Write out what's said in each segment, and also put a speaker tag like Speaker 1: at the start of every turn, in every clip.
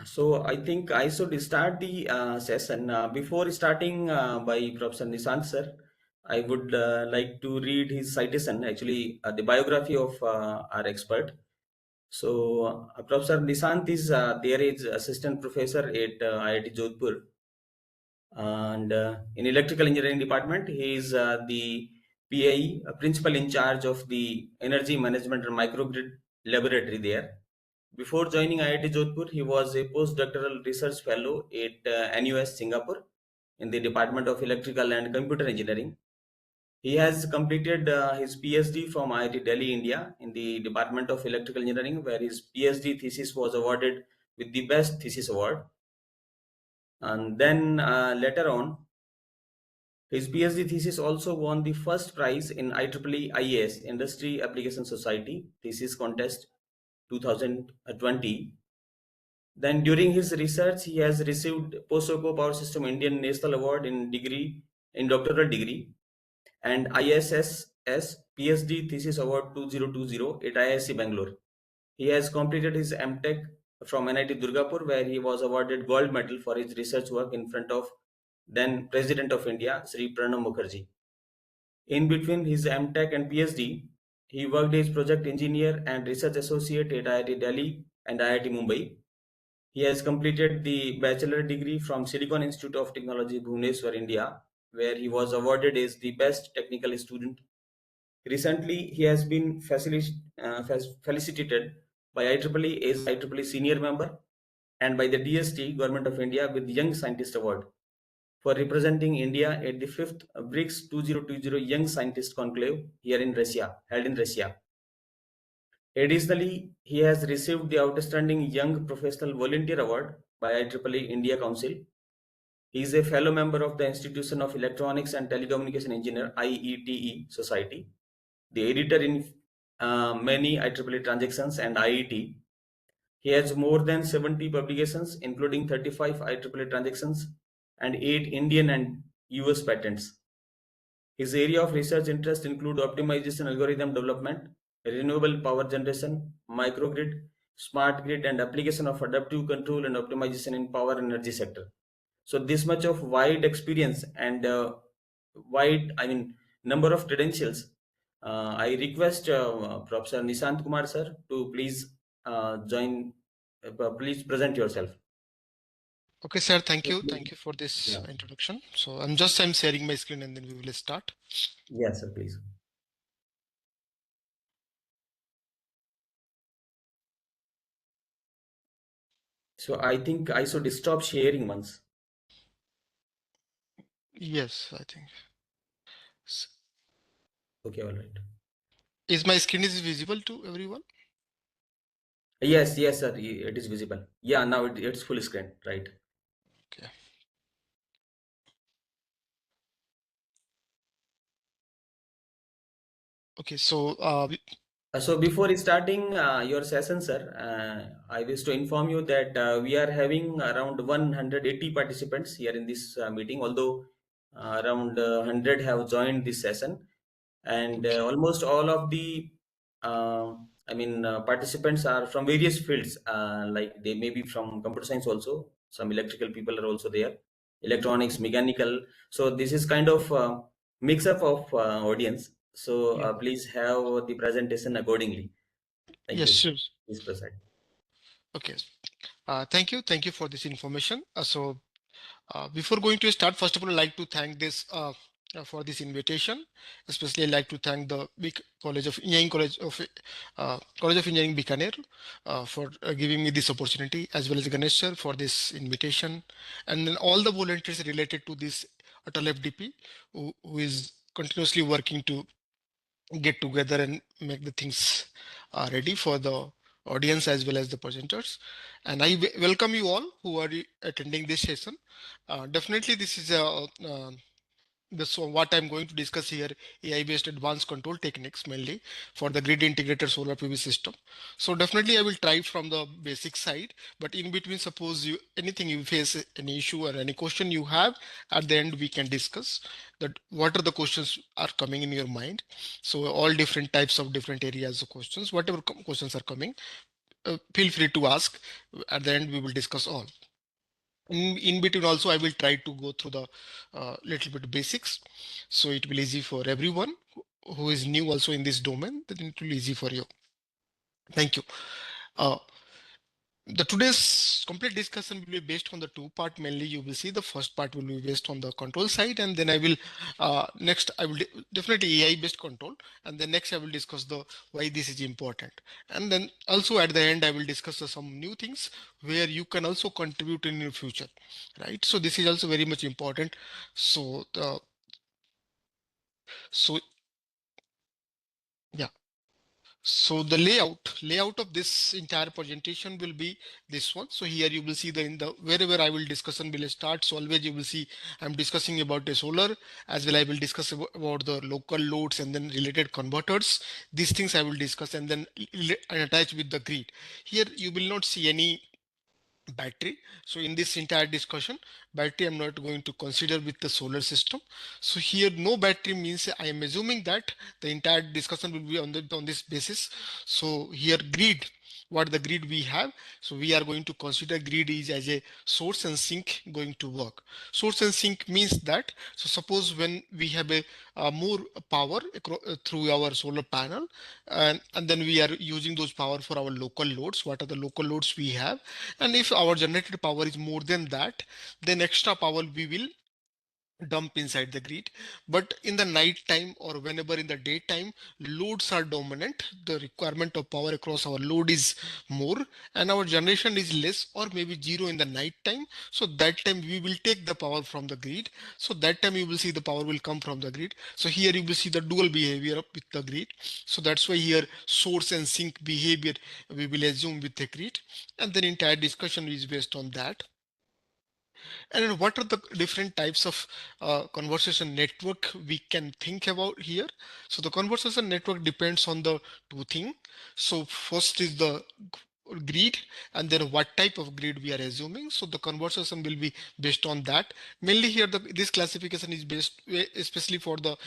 Speaker 1: So I think I should start the session. Before starting by Professor Nishant sir, I would like to read his citation, actually the biography of our expert. So Professor Nishant is there is assistant professor at IIT Jodhpur, and in electrical engineering department he is the PI, principal in charge of the energy management and microgrid laboratory there. Before joining IIT Jodhpur, he was a postdoctoral research fellow at NUS Singapore in the Department of Electrical and Computer Engineering. He has completed his PhD from IIT Delhi, India, in the Department of Electrical Engineering, where his PhD thesis was awarded with the Best Thesis Award. And then later on, his PhD thesis also won the first prize in IEEE IAS Industry Application Society Thesis Contest 2020. Then during his research, he has received Postsoco Power System Indian National Award in doctoral degree and ISSS PhD Thesis Award 2020 at IISc Bangalore. He has completed his MTech from NIT Durgapur, where he was awarded gold medal for his research work in front of then President of India, Sri Pranab Mukherjee. In between his MTech and PhD, he worked as project engineer and research associate at IIT Delhi and IIT Mumbai. He has completed the bachelor degree from Silicon Institute of Technology, Bhubaneswar, India, where he was awarded as the best technical student. Recently, he has been felicitated by IEEE as IEEE senior member and by the DST, Government of India, with Young Scientist Award for representing India at the 5th BRICS 2020 Young Scientist Conclave here in Russia, held in Russia. Additionally, he has received the Outstanding Young Professional Volunteer Award by IEEE India Council. He is a fellow member of the Institution of Electronics and Telecommunication Engineer IETE Society, the editor in many IEEE transactions and IET. He has more than 70 publications, including 35 IEEE transactions and 8 Indian and US patents. His area of research interest include optimization algorithm development, renewable power generation, microgrid, smart grid, and application of adaptive control and optimization in power and energy sector. So this much of wide experience and number of credentials. I request Professor Nishant Kumar sir to please join. Please present yourself.
Speaker 2: Okay, sir, thank you. Thank you for this
Speaker 1: Yeah.
Speaker 2: introduction. So I'm sharing my screen and then we will start.
Speaker 1: Yes, sir. Please. So I think I should stop sharing once.
Speaker 2: Yes, I think.
Speaker 1: Okay, all right.
Speaker 2: Is my screen is visible to everyone?
Speaker 1: Yes, yes, sir. It is visible. Yeah, now it's full screen, right?
Speaker 2: Okay. Okay, so
Speaker 1: So before starting your session, sir, I wish to inform you that we are having around 180 participants here in this meeting, although around 100 have joined this session, and
Speaker 2: okay.
Speaker 1: almost all of the participants are from various fields, like they may be from computer science also, some electrical people are also there, electronics, mechanical. So this is kind of mix up of audience. So
Speaker 2: Yeah.
Speaker 1: please have the presentation accordingly. Thank
Speaker 2: Yes,
Speaker 1: you.
Speaker 2: sure.
Speaker 1: Please proceed.
Speaker 2: Okay. Thank you. Thank you for this information. Before going to start, first of all, I'd like to thank this for this invitation. Especially, I'd like to thank the big College of Engineering Bikaner for giving me this opportunity, as well as Ganesh sir for this invitation, and then all the volunteers related to this ATAL FDP, who is continuously working to get together and make the things ready for the audience as well as the presenters. And welcome you all who are attending this session. Definitely, this is so what I'm going to discuss here, AI-based advanced control techniques mainly for the grid integrated solar PV system. So definitely I will try from the basic side, but in between, suppose anything you face any issue or any question you have, at the end we can discuss that what are the questions are coming in your mind. So all different types of different areas of questions, whatever questions are coming, feel free to ask. At the end, we will discuss all. In between also, I will try to go through the little bit basics, so it will easy for everyone who is new also in this domain. Then it will easy for you. Thank you. Uh, the today's complete discussion will be based on the two part. Mainly you will see the first part will be based on the control side, and then I will next I will definitely AI based control, and then next I will discuss the why this is important, and then also at the end I will discuss some new things where you can also contribute in your future, right? So this is also very much important. So so yeah. So the layout of this entire presentation will be this one. So here you will see the in the wherever I will discussion will start. So always you will see I'm discussing about the solar, as well I will discuss about the local loads and then related converters. These things I will discuss, and then and attach with the grid. Here you will not see any battery. So in this entire discussion, battery I'm not going to consider with the solar system. So here no battery means I am assuming that the entire discussion will be on this basis. So here grid, what the grid we have, so we are going to consider grid is as a source and sink going to work. Source and sink means that, so suppose when we have a more power through our solar panel, and then we are using those power for our local loads. What are the local loads we have? And if our generated power is more than that, then extra power we will dump inside the grid. But in the night time or whenever in the daytime loads are dominant, the requirement of power across our load is more, and our generation is less or maybe zero in the night time. So that time we will take the power from the grid. So that time you will see the power will come from the grid. So here you will see the dual behavior with the grid. So that's why here source and sink behavior we will assume with the grid, and then entire discussion is based on that. And then what are the different types of conversation network we can think about here? So the conversation network depends on the two things. So first is the grid, and then what type of grid we are assuming. So the conversation will be based on that. Mainly here this classification is based especially for the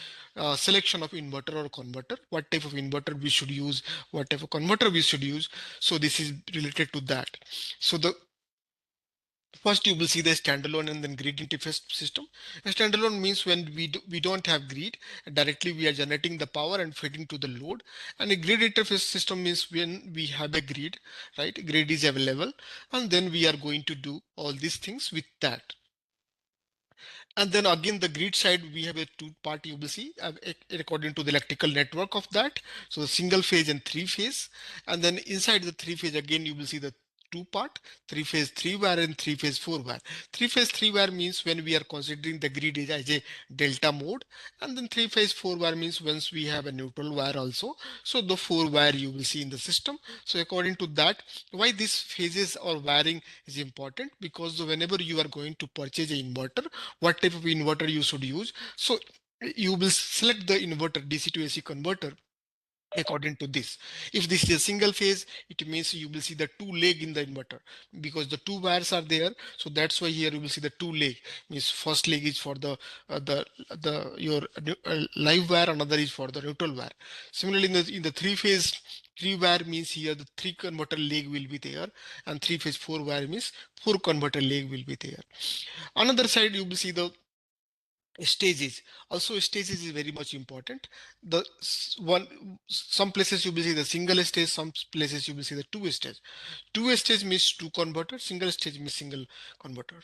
Speaker 2: selection of inverter or converter, what type of inverter we should use, what type of converter we should use. So this is related to that. So the first, you will see the standalone and then grid interface system. A standalone means when we don't have grid, directly we are generating the power and feeding to the load. And a grid interface system means when we have a grid, right? Grid is available, and then we are going to do all these things with that. And then again, the grid side, we have a two-part you will see according to the electrical network of that. So the single phase and three phase. And then inside the three phase, again, you will see the two-part, three phase, three wire and three phase, four wire. Three phase, three wire means when we are considering the grid as a delta mode. And then three phase, four wire means once we have a neutral wire also. So the four wire you will see in the system. So according to that, why these phases or wiring is important, because whenever you are going to purchase an inverter, what type of inverter you should use. So you will select the inverter DC to AC converter according to this. If this is a single phase, it means you will see the two leg in the inverter, because the two wires are there. So that's why here you will see the two leg, means first leg is for the your live wire, another is for the neutral wire. Similarly, in the three phase, three wire means here the three converter leg will be there, and three phase four wire means four converter leg will be there. Another side you will see the stages. Also stages is very much important. The one, some places you will see the single stage, some places you will see the two stage. Two stage means two converter, single stage means single converter.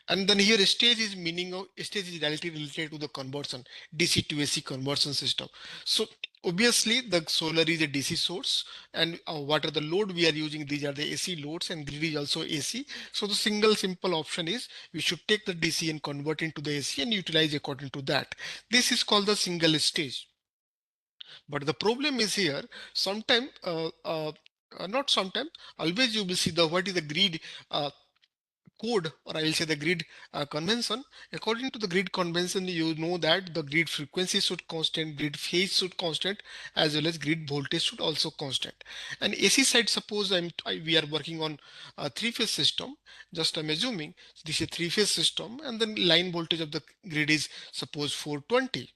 Speaker 2: And then here stage is meaning of stage is directly related to the conversion, DC to AC conversion system. So obviously the solar is a DC source, and what are the load we are using, these are the AC loads, and grid is also AC. So the single simple option is we should take the DC and convert into the AC and utilize according to that. This is called the single stage. But the problem is here, sometime not sometime, always you will see the what is the grid code, or I will say the grid convention. According to the grid convention, you know that the grid frequency should constant, grid phase should constant, as well as grid voltage should also constant. And AC side, suppose we are working on a three-phase system. Just I'm assuming this is a three-phase system, and then line voltage of the grid is suppose 420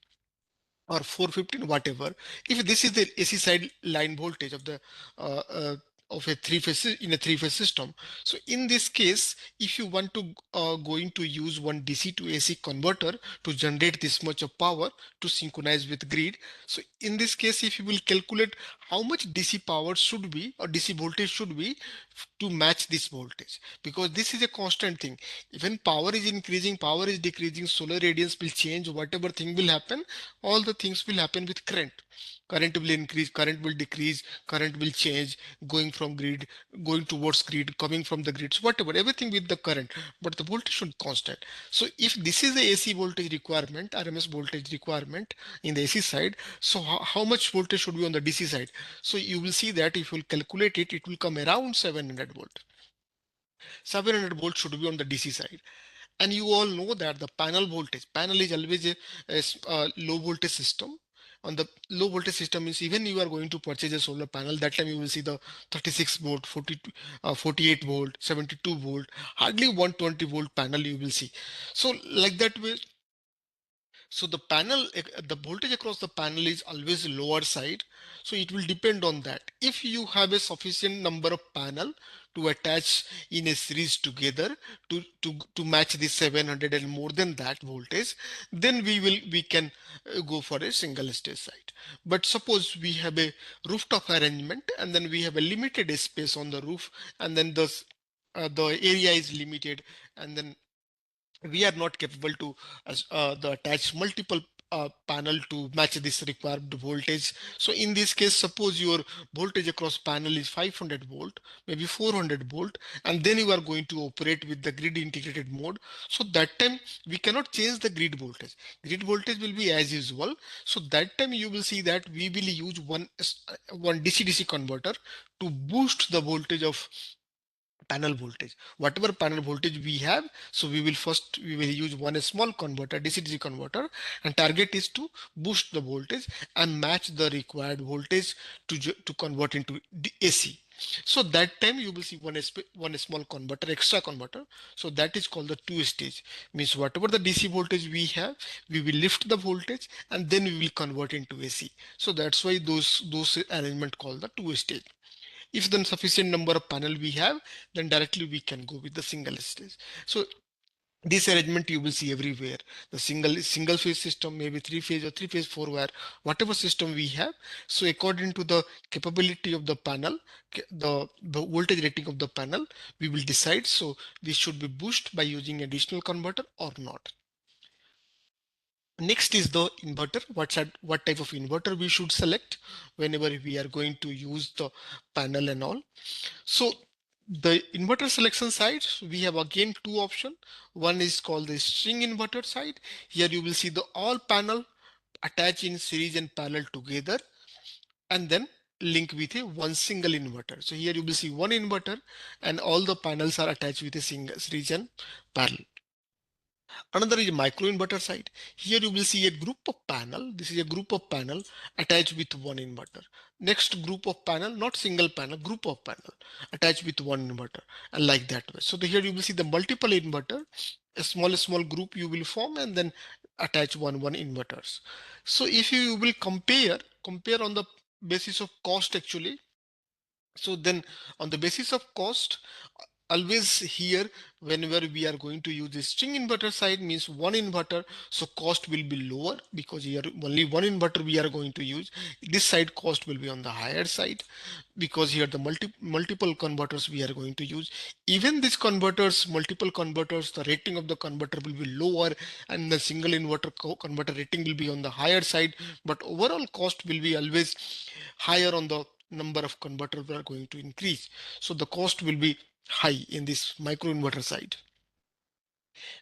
Speaker 2: or 415, whatever. If this is the AC side line voltage of the of a three-phase system. So in this case, if you want to going to use one DC to AC converter to generate this much of power to synchronize with grid, so in this case, if you will calculate how much DC power should be or DC voltage should be to match this voltage, because this is a constant thing. Even power is increasing, power is decreasing, solar radiance will change, whatever thing will happen, all the things will happen with current. Current will increase, current will decrease, current will change, going from grid, going towards grid, coming from the grid, so whatever, everything with the current, but the voltage should constant. So if this is the AC voltage requirement, RMS voltage requirement in the AC side, so how much voltage should be on the DC side? So you will see that if you will calculate it, it will come around 700 volt. 700 volt should be on the DC side. And you all know that the panel is always a low voltage system. On the low voltage system means even you are going to purchase a solar panel, that time you will see the 36 volt, 42, 48 volt, 72 volt, hardly 120 volt panel you will see. So like that way, so the panel, the voltage across the panel is always lower side. So it will depend on that. If you have a sufficient number of panel to attach in a series together to match the 700 and more than that voltage, then we can go for a single stage site. But suppose we have a rooftop arrangement and then we have a limited space on the roof, and then the area is limited, and then we are not capable to the attach multiple panel to match this required voltage. So in this case, suppose your voltage across panel is 500 volt, maybe 400 volt, and then you are going to operate with the grid integrated mode. So that time we cannot change the grid voltage. Grid voltage will be as usual. So that time you will see that we will use one DC-DC converter to boost the voltage of panel voltage, whatever panel voltage we have. So we will use one small converter, DC-DC converter, and target is to boost the voltage and match the required voltage to convert into AC. So that time you will see one small converter, extra converter. So that is called the two stage. Means whatever the DC voltage we have, we will lift the voltage and then we will convert into AC. So that's why those arrangement called the two stage. If then sufficient number of panel we have, then directly we can go with the single stage. So this arrangement you will see everywhere. The single phase system, maybe three phase or three phase four wire, whatever system we have. So according to the capability of the panel, the voltage rating of the panel, we will decide. So this should be boosted by using additional converter or not. Next is the inverter. What type of inverter we should select whenever we are going to use the panel and all. So the inverter selection side, we have again two options. One is called the string inverter side. Here you will see the all panel attached in series and parallel together, and then link with a one single inverter. So here you will see one inverter and all the panels are attached with a single series and parallel. Another is microinverter side. Here you will see a group of panel. This is a group of panel attached with one inverter. Next group of panel, not single panel, group of panel attached with one inverter, and like that way. So here you will see the multiple inverter, a small group you will form and then attach one inverters. So if you will compare on the basis of cost actually. So then on the basis of cost, always here whenever we are going to use the string inverter side means one inverter, so cost will be lower because here only one inverter we are going to use. This side cost will be on the higher side because here the multiple converters we are going to use. Even these converters, multiple converters, the rating of the converter will be lower and the single inverter converter rating will be on the higher side, but overall cost will be always higher on the number of converters we are going to increase. So the cost will be high in this microinverter side.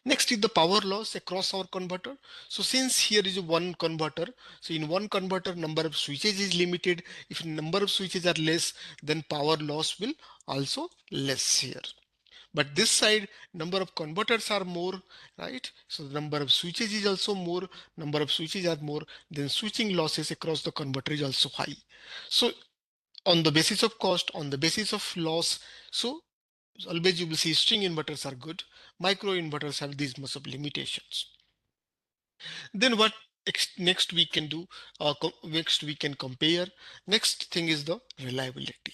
Speaker 2: Next is the power loss across our converter. So since here is one converter, so in one converter number of switches is limited. If number of switches are less, then power loss will also less here. But this side number of converters are more, right? So the number of switches is also more, number of switches are more, then switching losses across the converter is also high. So on the basis of cost, on the basis of loss, so always you will see string inverters are good. Micro inverters have these much of limitations. Then what next we can do? Next we can compare. Next thing is the reliability.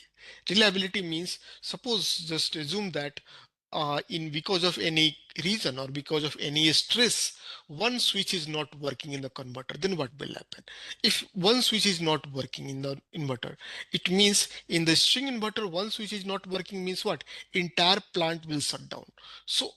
Speaker 2: Reliability means, suppose just assume that in because of any reason or because of any stress, one switch is not working in the converter, then what will happen? If one switch is not working in the inverter, it means in the string inverter, one switch is not working means what? Entire plant will shut down. So,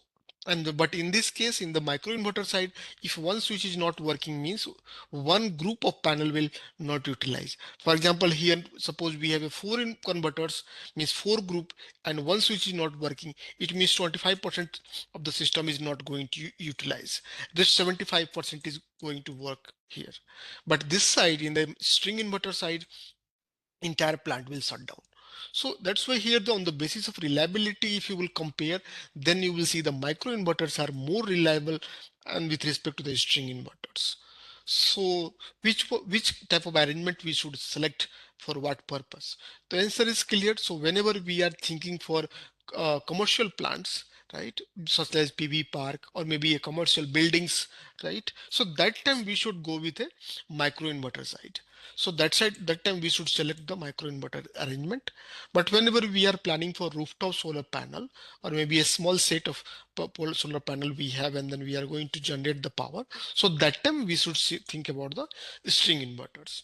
Speaker 2: but in this case, in the microinverter side, if one switch is not working means one group of panel will not utilize. For example, here suppose we have a four in converters, means four group, and one switch is not working, it means 25% of the system is not going to utilize. This 75% is going to work here. But this side, in the string inverter side, entire plant will shut down. So that's why here on the basis of reliability, if you will compare, then you will see the micro inverters are more reliable and with respect to the string inverters. So which type of arrangement we should select for what purpose? The answer is clear. So whenever we are thinking for commercial plants, right, such as PV park or maybe a commercial buildings, right, so that time we should go with a micro inverter side. So that side, that time we should select the microinverter arrangement. But whenever we are planning for rooftop solar panel or maybe a small set of solar panel we have, and then we are going to generate the power. So that time we should think about the string inverters.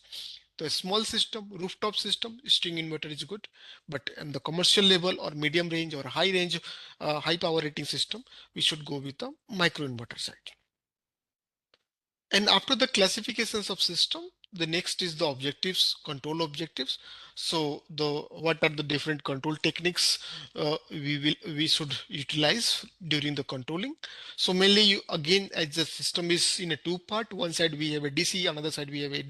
Speaker 2: The small system, rooftop system, string inverter is good. But in the commercial level or medium range or high range, high power rating system, we should go with the microinverter side. And after the classifications of system, the next is the objectives, control objectives. So the what are the different control techniques we should utilize during the controlling. So mainly you again, as the system is in a two part, one side we have a DC, another side we have a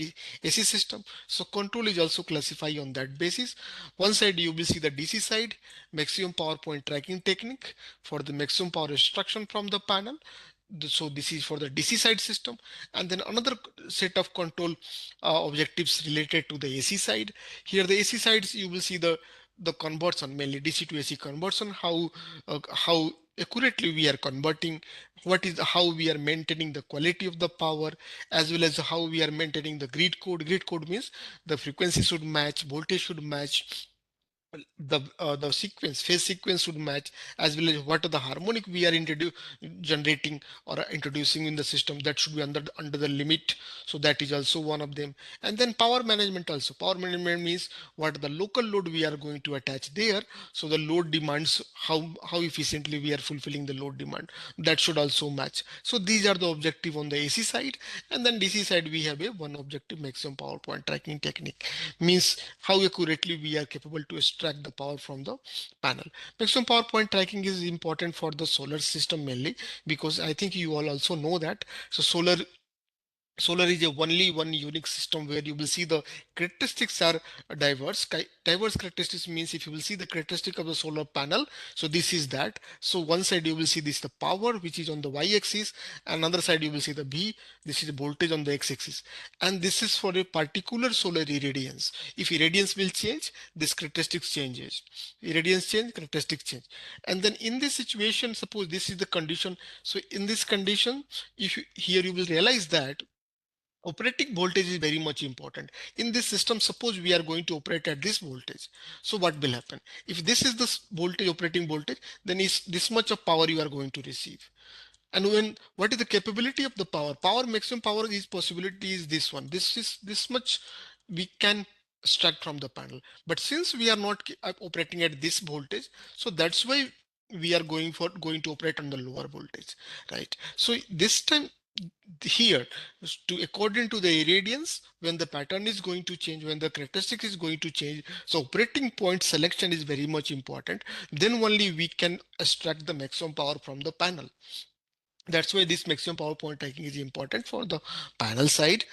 Speaker 2: AC system. So control is also classified on that basis. One side you will see the DC side, maximum power point tracking technique for the maximum power extraction from the panel. So this is for the DC side system, and then another set of control objectives related to the AC side. Here the AC sides you will see the conversion, mainly DC to AC conversion, how accurately we are converting, what is how we are maintaining the quality of the power, as well as how we are maintaining the grid code. Grid code means the frequency should match, voltage should match, the sequence, phase sequence should match, as well as what are the harmonic we are generating or introducing in the system, that should be under the limit. So that is also one of them. And then power management also. Power management means what the local load we are going to attach there. So the load demands, how efficiently we are fulfilling the load demand, that should also match. So these are the objective on the AC side. And then DC side we have a one objective, maximum power point tracking technique, means how accurately we are capable to extract the power from the panel. Maximum power point tracking is important for the solar system mainly, because I think you all also know that. So solar is a only one unique system where you will see the characteristics are diverse. Diverse characteristics means if you will see the characteristic of the solar panel, so this is that. So one side you will see this the power which is on the y-axis, another side you will see the b, this is the voltage on the x-axis, and this is for a particular solar irradiance. If irradiance will change, this characteristics changes. Irradiance change, characteristics change. And then in this situation, suppose this is the condition. So in this condition, if you, here you will realize that operating voltage is very much important in this system. Suppose we are going to operate at this voltage, so what will happen? If this is the voltage, operating voltage, then is this much of power you are going to receive. And when what is the capability of the power maximum power is possibility is this one, this is this much we can extract from the panel. But since we are not operating at this voltage, so that's why we are going to operate on the lower voltage, right? So this time here, to according to the irradiance, when the pattern is going to change, when the characteristic is going to change, so operating point selection is very much important. Then only we can extract the maximum power from the panel. That's why this maximum power point tracking is important for the panel side,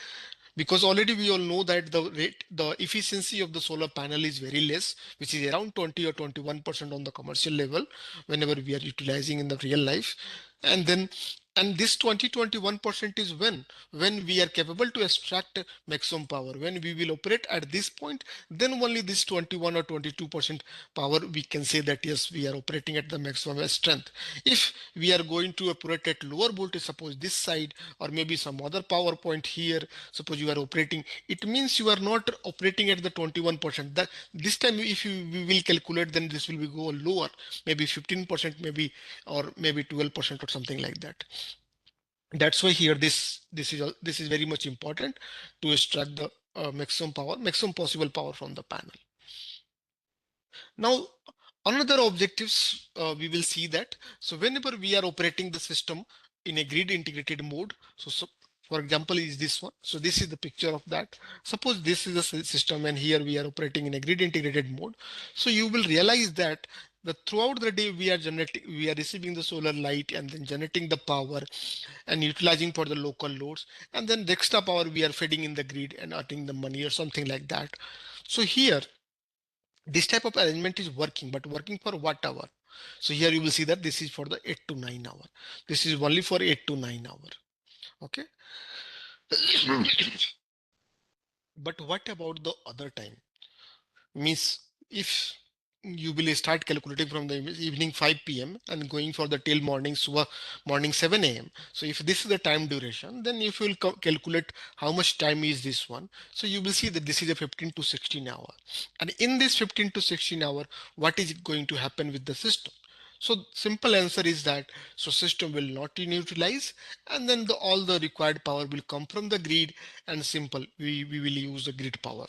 Speaker 2: because already we all know that the efficiency of the solar panel is very less, which is around 20 or 21% on the commercial level whenever we are utilizing in the real life. And then And this 20-21% is when we are capable to extract maximum power. When we will operate at this point, then only this 21 or 22% power we can say that yes, we are operating at the maximum strength. If we are going to operate at lower voltage, suppose this side or maybe some other power point here, suppose you are operating, it means you are not operating at the 21%. That this time if we will calculate, then this will be go lower, maybe 15%, maybe or maybe 12% or something like that. That's why here this is very much important to extract the maximum possible power from the panel. Now another objectives we will see that, so whenever we are operating the system in a grid integrated mode, so for example is this one, so this is the picture of that. Suppose this is a system and here we are operating in a grid integrated mode, so you will realize that throughout the day we are receiving the solar light and then generating the power and utilizing for the local loads, and then the extra power we are feeding in the grid and earning the money or something like that. So here this type of arrangement is working, but working for what hour? So here you will see that this is for the 8 to 9 hour. This is only for 8 to 9 hour. Okay. But what about the other time? Means if you will start calculating from the evening 5 p.m. and going for the till morning 7 a.m. So if this is the time duration, then if you will calculate how much time is this one, so you will see that this is a 15 to 16 hour. And in this 15 to 16 hour, what is going to happen with the system? So simple answer is that so system will not utilize, and then all the required power will come from the grid, and simple we will use the grid power.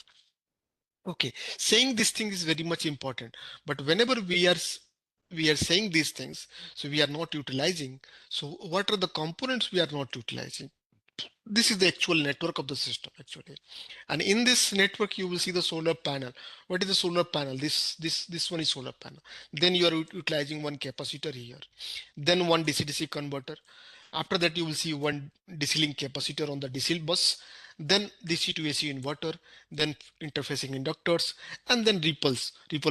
Speaker 2: Okay, saying this thing is very much important, but whenever we are saying these things, so we are not utilizing. So what are the components we are not utilizing? This is the actual network of the system actually, and in this network you will see the solar panel. What is the solar panel? This one is solar panel. Then you are utilizing one capacitor here, then one DC-DC converter. After that you will see one DC link capacitor on the DC bus, then DC to AC inverter, then interfacing inductors, and then ripple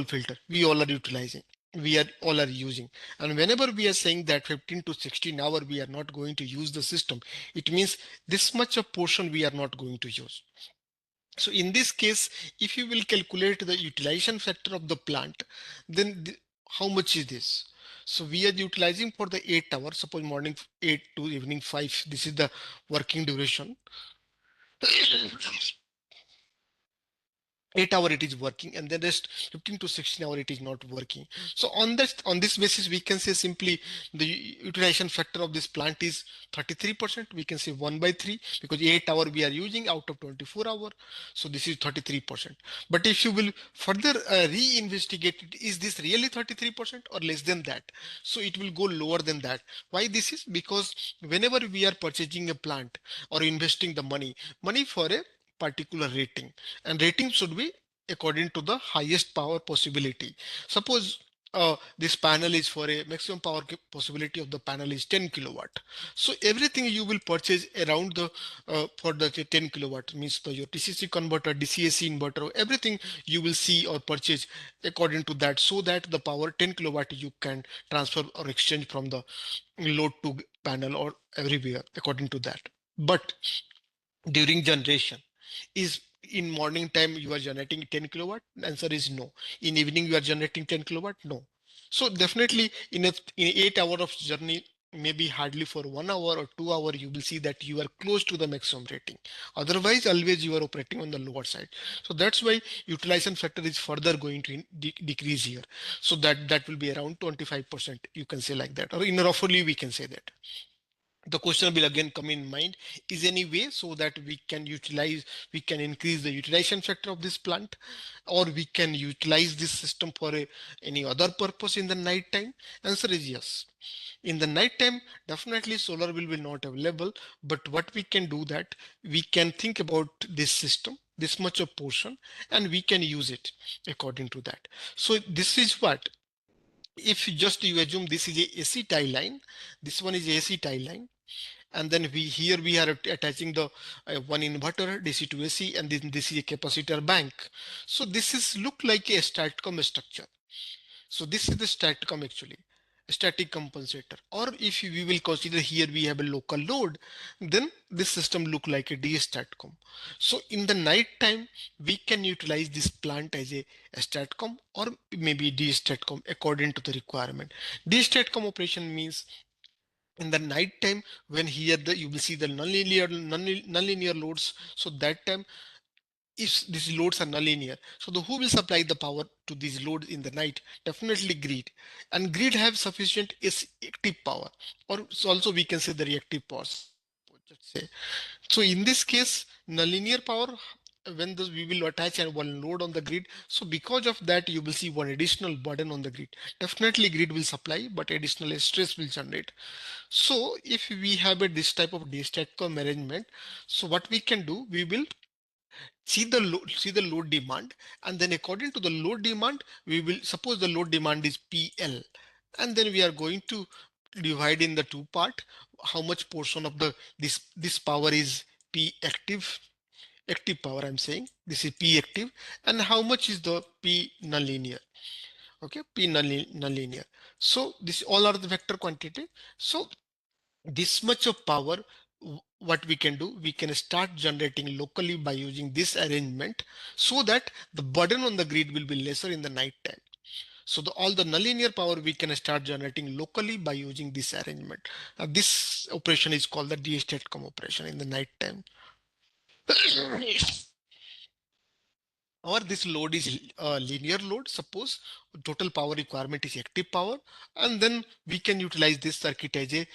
Speaker 2: filter. We all are utilizing. We are all are using. And whenever we are saying that 15 to 16 hour we are not going to use the system, it means this much of portion we are not going to use. So in this case, if you will calculate the utilization factor of the plant, then how much is this? So we are utilizing for the 8 hours, suppose morning 8 to evening 5, this is the working duration. 8 hour it is working, and then rest 15 to 16 hour it is not working. So on this basis we can say simply the utilization factor of this plant is 33%. We can say 1/3, because 8 hour we are using out of 24 hour, so this is 33%. But if you will further re-investigate it, is this really 33% or less than that? So it will go lower than that. Why this is? Because whenever we are purchasing a plant or investing the money for a particular rating, and rating should be according to the highest power possibility. Suppose this panel is for a maximum power possibility of the panel is 10 kilowatt. So everything you will purchase around the for the 10 kilowatt, means your TCC converter, DCAC inverter, everything you will see or purchase according to that, so that the power 10 kilowatt you can transfer or exchange from the load to panel or everywhere according to that. But during generation, is in morning time you are generating 10 kilowatt? Answer is no. In evening you are generating 10 kilowatt? No. So definitely in 8 hour of journey, maybe hardly for 1 hour or 2 hour, you will see that you are close to the maximum rating. Otherwise always you are operating on the lower side. So that's why utilization factor is further going to decrease here. So that will be around 25%, you can say like that, or in roughly we can say that. The question will again come in mind, is any way so that we can increase the utilization factor of this plant, or we can utilize this system for any other purpose in the night time? Answer is yes. In the night time, definitely solar will be not available, but what we can do that, we can think about this system, this much of portion, and we can use it according to that. So this is what, if you assume this is a AC tie line, this one is AC tie line, and then we are attaching the one inverter DC to AC, and then this is a capacitor bank. So this is look like a statcom structure. So this is the statcom actually, static compensator, or if we will consider here we have a local load, then this system look like a D-statcom. So in the night time we can utilize this plant as a statcom or maybe D-statcom according to the requirement. D-statcom operation means in the night time when here the you will see the nonlinear loads. So that time if these loads are nonlinear, so the who will supply the power to these loads in the night? Definitely grid, and grid have sufficient is active power, or so also we can say the reactive power, let's say. So in this case nonlinear power, when this we will attach and one load on the grid, so because of that you will see one additional burden on the grid. Definitely grid will supply, but additional stress will generate. So if we have a this type of de-statcom arrangement, so what we can do, we will see the load demand, and then according to the load demand we will suppose the load demand is PL, and then we are going to divide in the two part how much portion of the this power is P active power. I'm saying this is P active, and how much is the P nonlinear. Okay, P nonlinear. So this all are the vector quantity. So this much of power, what we can do, we can start generating locally by using this arrangement, so that the burden on the grid will be lesser in the night time. So all the nonlinear power we can start generating locally by using this arrangement. This operation is called the D-statcom operation in the night time. Or this load is a linear load, suppose total power requirement is active power, and then we can utilize this circuit as a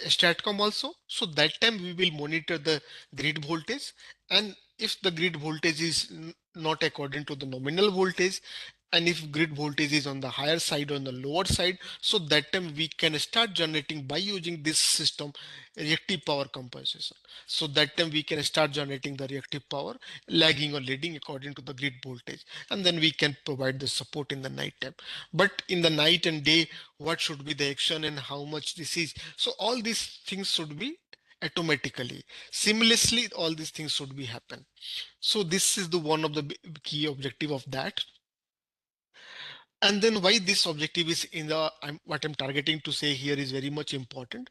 Speaker 2: statcom also. So that time we will monitor the grid voltage, and if the grid voltage is not according to the nominal voltage, and if grid voltage is on the higher side or on the lower side, so that time we can start generating by using this system reactive power compensation. So that time we can start generating the reactive power lagging or leading according to the grid voltage, and then we can provide the support in the night time. But in the night and day, what should be the action and how much this is, so all these things should be automatically, seamlessly, all these things should be happen. So this is the one of the key objective of that. And then why this objective is in the what I'm targeting to say here is very much important.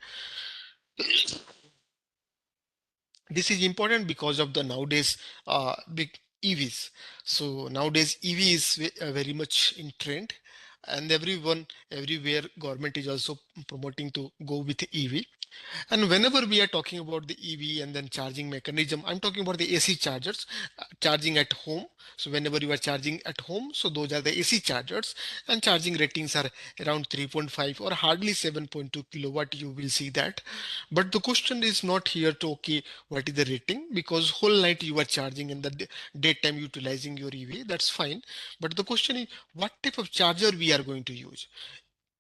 Speaker 2: This is important because of the nowadays big EVs. So nowadays EV is very much in trend, and everyone everywhere government is also promoting to go with EV. And whenever we are talking about the EV and then charging mechanism, I'm talking about the AC chargers, charging at home. So whenever you are charging at home, so those are the AC chargers, and charging ratings are around 3.5 or hardly 7.2 kilowatt. You will see that. But the question is not here to, okay, what is the rating? Because whole night you are charging in the daytime utilizing your EV, that's fine. But the question is what type of charger we are going to use.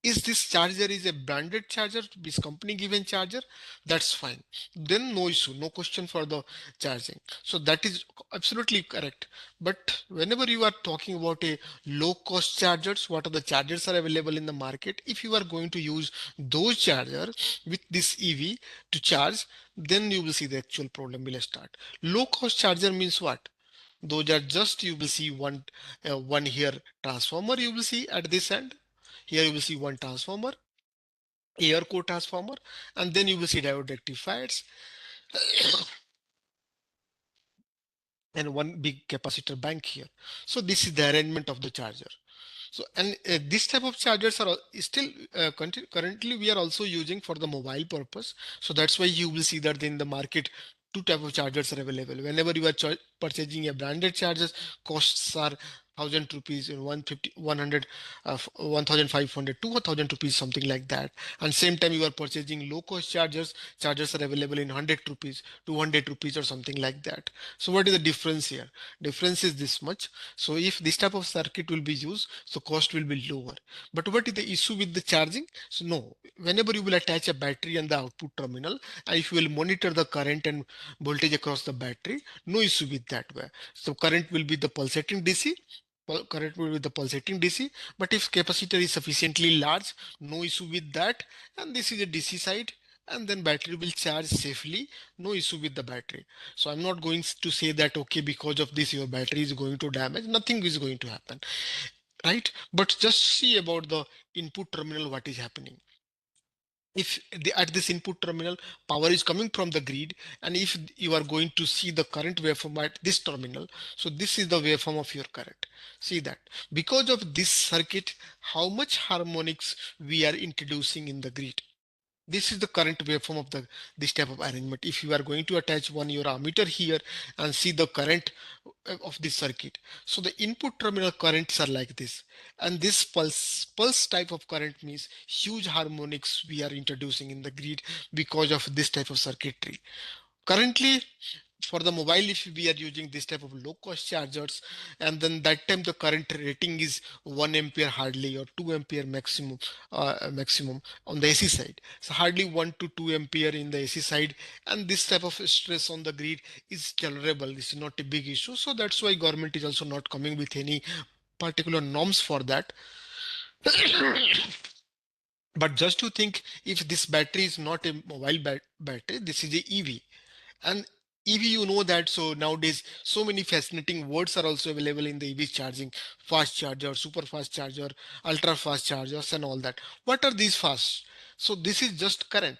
Speaker 2: Is this charger is a branded charger, this company given charger, that's fine, then no issue, no question for the charging. So that is absolutely correct. But whenever you are talking about a low cost chargers, what are the chargers are available in the market, if you are going to use those chargers with this EV to charge, then you will see the actual problem will start. Low cost charger means what? Those are just, you will see one here transformer, you will see at this end. Here you will see one transformer, air core transformer, and then you will see diode rectifiers and one big capacitor bank here. So this is the arrangement of the charger. So, and this type of chargers are still currently we are also using for the mobile purpose. So that's why you will see that in the market, two type of chargers are available. Whenever you are purchasing a branded chargers, costs are 1,000 rupees and 150, 100, 1,500, 2,000 rupees, something like that. And same time you are purchasing low cost chargers, chargers are available in 100 rupees, 200 rupees or something like that. So what is the difference here? Difference is this much. So if this type of circuit will be used, so cost will be lower. But what is the issue with the charging? So no, whenever you will attach a battery on the output terminal, and if you will monitor the current and voltage across the battery, no issue with that way. So current will be the pulsating DC, current will be the pulsating DC. But if capacitor is sufficiently large, no issue with that. And this is a DC side, and then battery will charge safely, no issue with the battery. So I'm not going to say that, okay, because of this your battery is going to damage, nothing is going to happen. right? But just see about the input terminal, what is happening. If at this input terminal power is coming from the grid, and if you are going to see the current waveform at this terminal, so this is the waveform of your current. See that because of this circuit, how much harmonics we are introducing in the grid. This is the current waveform of the this type of arrangement. If you are going to attach one your ammeter here and see the current of this circuit, so the input terminal currents are like this, and this pulse type of current means huge harmonics we are introducing in the grid because of this type of circuitry. Currently, for the mobile, if we are using this type of low cost chargers, and then that time the current rating is 1 ampere hardly, or 2 ampere maximum on the AC side. So hardly 1 to 2 ampere in the AC side, and this type of stress on the grid is tolerable. This is not a big issue. So that's why government is also not coming with any particular norms for that. But just to think, if this battery is not a mobile battery, this is a EV. And EV, you know that, so nowadays so many fascinating words are also available in the EV charging: fast charger, super fast charger, ultra fast chargers, and all that. What are these fast? So this is just current.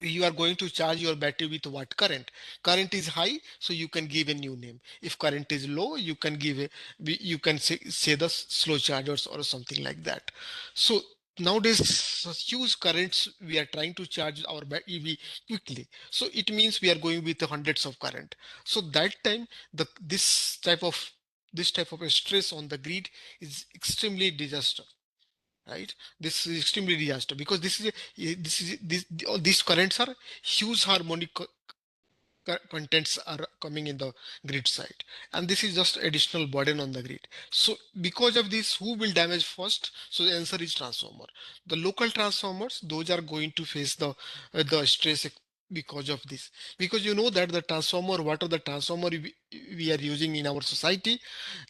Speaker 2: You are going to charge your battery with what current. Current is high, so you can give a new name. If current is low, you can give a, you can say the slow chargers or something like that. So nowadays huge currents we are trying to charge our EV quickly, so it means we are going with the hundreds of current. So that time the this type of a stress on the grid is extremely disaster, right? This is extremely disaster because these currents are huge harmonic contents are coming in the grid side, and this is just additional burden on the grid. So because of this, who will damage first? So the answer is transformer. The local transformers, those are going to face the stress because of this. Because you know that the transformer, what are the transformer we are using in our society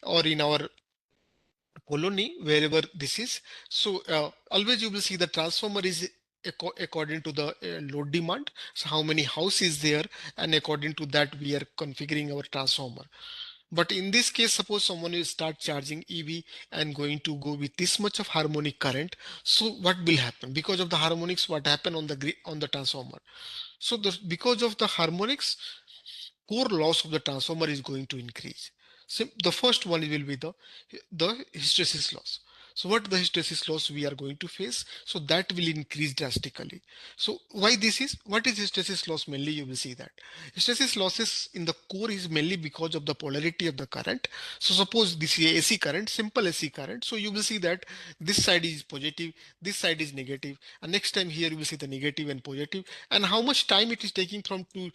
Speaker 2: or in our colony, wherever this is. So always you will see the transformer is according to the load demand. So how many house is there, and according to that we are configuring our transformer. But in this case, suppose someone will start charging EV and going to go with this much of harmonic current. So what will happen? Because of the harmonics, what happen on the on the transformer? So because of the harmonics, core loss of the transformer is going to increase. So the first one will be the hysteresis loss. So what the hysteresis loss we are going to face? So that will increase drastically. So why this is? What is hysteresis loss? Mainly you will see that hysteresis losses in the core is mainly because of the polarity of the current. So suppose this is AC current, simple AC current. So you will see that this side is positive, this side is negative, and next time here you will see the negative and positive, and how much time it is taking from to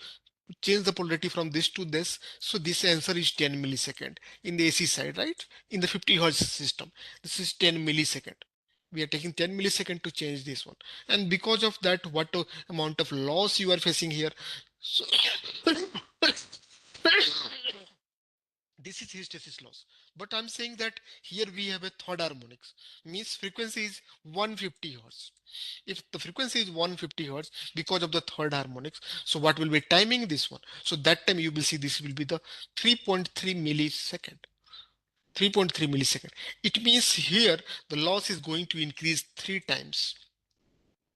Speaker 2: change the polarity from this to this. So this answer is 10 millisecond in the AC side, right? In the 50 hertz system, this is 10 millisecond. We are taking 10 millisecond to change this one. And because of that, what amount of loss you are facing here? So this is hysteresis loss. But I'm saying that here we have a third harmonics, means frequency is 150 hertz. If the frequency is 150 hertz because of the third harmonics, so what will be timing this one? So that time you will see this will be the 3.3 millisecond. 3.3 millisecond. It means here the loss is going to increase 3 times,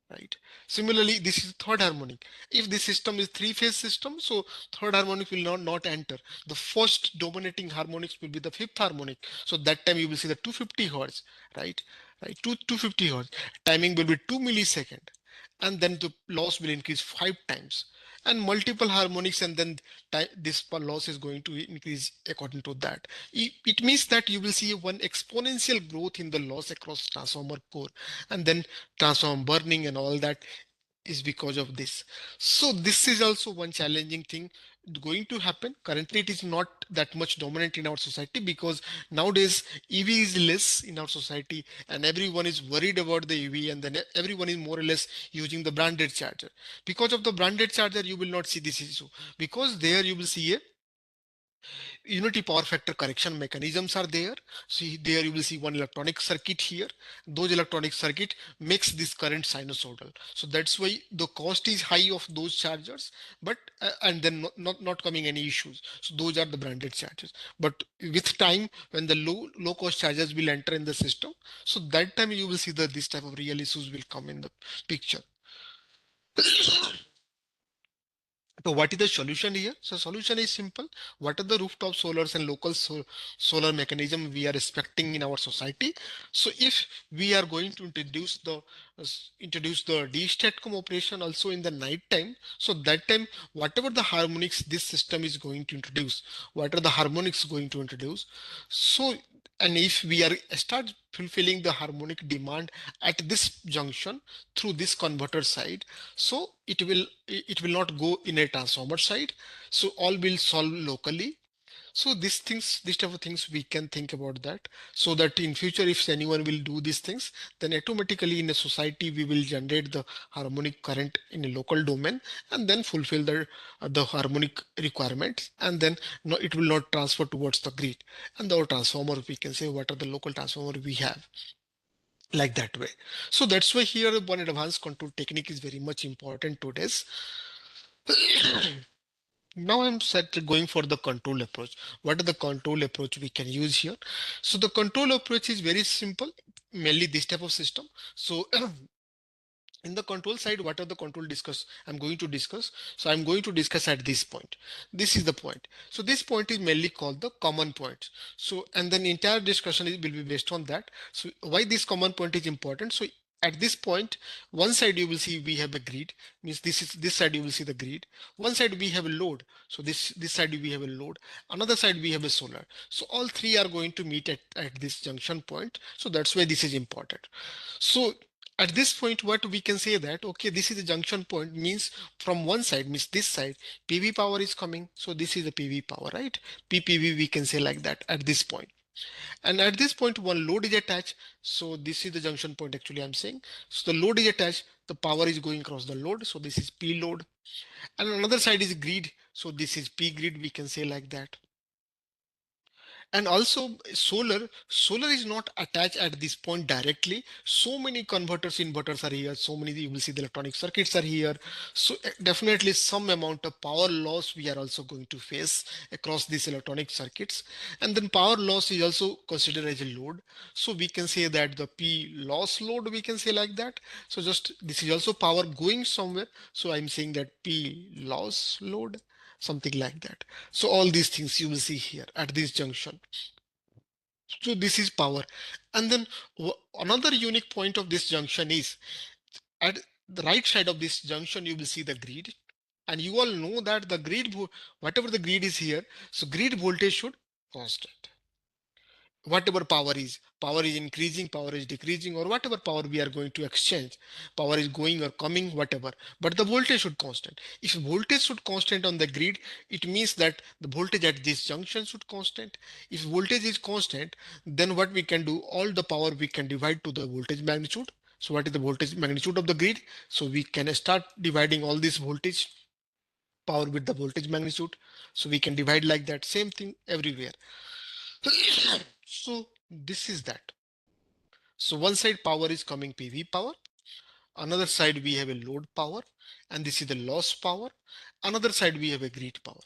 Speaker 2: right? Similarly, this is third harmonic. If this system is three-phase system, so third harmonic will not enter. The first dominating harmonics will be the fifth harmonic. So that time you will see the 250 hertz, right? Right, 250 hertz. Timing will be 2 millisecond, and then the loss will increase 5 times, and multiple harmonics, and then this loss is going to increase according to that. It means that you will see one exponential growth in the loss across transformer core, and then transformer burning and all that is because of this. So this is also one challenging thing going to happen. Currently it is not that much dominant in our society because nowadays EV is less in our society, and everyone is worried about the EV, and then everyone is more or less using the branded charger. Because of the branded charger you will not see this issue, because there you will see a Unity power factor correction mechanisms are there. See there you will see one electronic circuit here. Those electronic circuit makes this current sinusoidal. So that's why the cost is high of those chargers, but and then not coming any issues. So those are the branded chargers. But with time, when the low cost chargers will enter in the system, so that time you will see that this type of real issues will come in the picture. So what is the solution here? So solution is simple. What are the rooftop solars and local solar mechanism we are expecting in our society? So if we are going to introduce the D-statcom operation also in the night time, so that time whatever the harmonics this system is going to introduce, what are the harmonics going to introduce? So and if we are start fulfilling the harmonic demand at this junction through this converter side, so it will not go in a transformer side, so all will solve locally. So these type of things we can think about that, so that in future if anyone will do these things, then automatically in a society we will generate the harmonic current in a local domain and then fulfill the harmonic requirements, and then no, it will not transfer towards the grid. And our transformer, we can say what are the local transformer we have, like that way. So that's why here one advanced control technique is very much important to this. Now I'm set going for the control approach. What are the control approach we can use here? So the control approach is very simple, mainly this type of system. So in the control side, what are the control discuss I'm going to discuss? So I'm going to discuss at this point. This is the point. So this point is mainly called the common point. So and then entire discussion will be based on that. So why this common point is important? So at this point, one side you will see we have a grid, means this side you will see the grid. One side we have a load. So this side we have a load. Another side we have a solar. So all three are going to meet at this junction point. So that's why this is important. So at this point, what we can say that, okay, this is the junction point, means from one side, means this side, PV power is coming. So this is the PV power, right? PPV, we can say like that at this point. And at this point, one load is attached. So this is the junction point, actually, I'm saying. So the load is attached, the power is going across the load. So this is P load. And another side is grid. So this is P grid, we can say like that. And also solar is not attached at this point directly. So many converters, inverters are here, so many you will see the electronic circuits are here. So definitely some amount of power loss we are also going to face across these electronic circuits. And then power loss is also considered as a load, so we can say that the P loss load, we can say like that. So just this is also power going somewhere, so I'm saying that P loss load, something like that. So all these things you will see here at this junction. So this is power. And then another unique point of this junction is at the right side of this junction, you will see the grid. And you all know that the grid, whatever the grid is here, so grid voltage should constant. Whatever power is increasing, power is decreasing, or whatever power we are going to exchange, power is going or coming, whatever, but the voltage should constant. If voltage should constant on the grid, it means that the voltage at this junction should constant. If voltage is constant, then what we can do, all the power we can divide to the voltage magnitude. So what is the voltage magnitude of the grid? So we can start dividing all this voltage power with the voltage magnitude. So we can divide like that, same thing everywhere. So this is that. So one side power is coming PV power, another side we have a load power, and this is the loss power. Another side we have a grid power.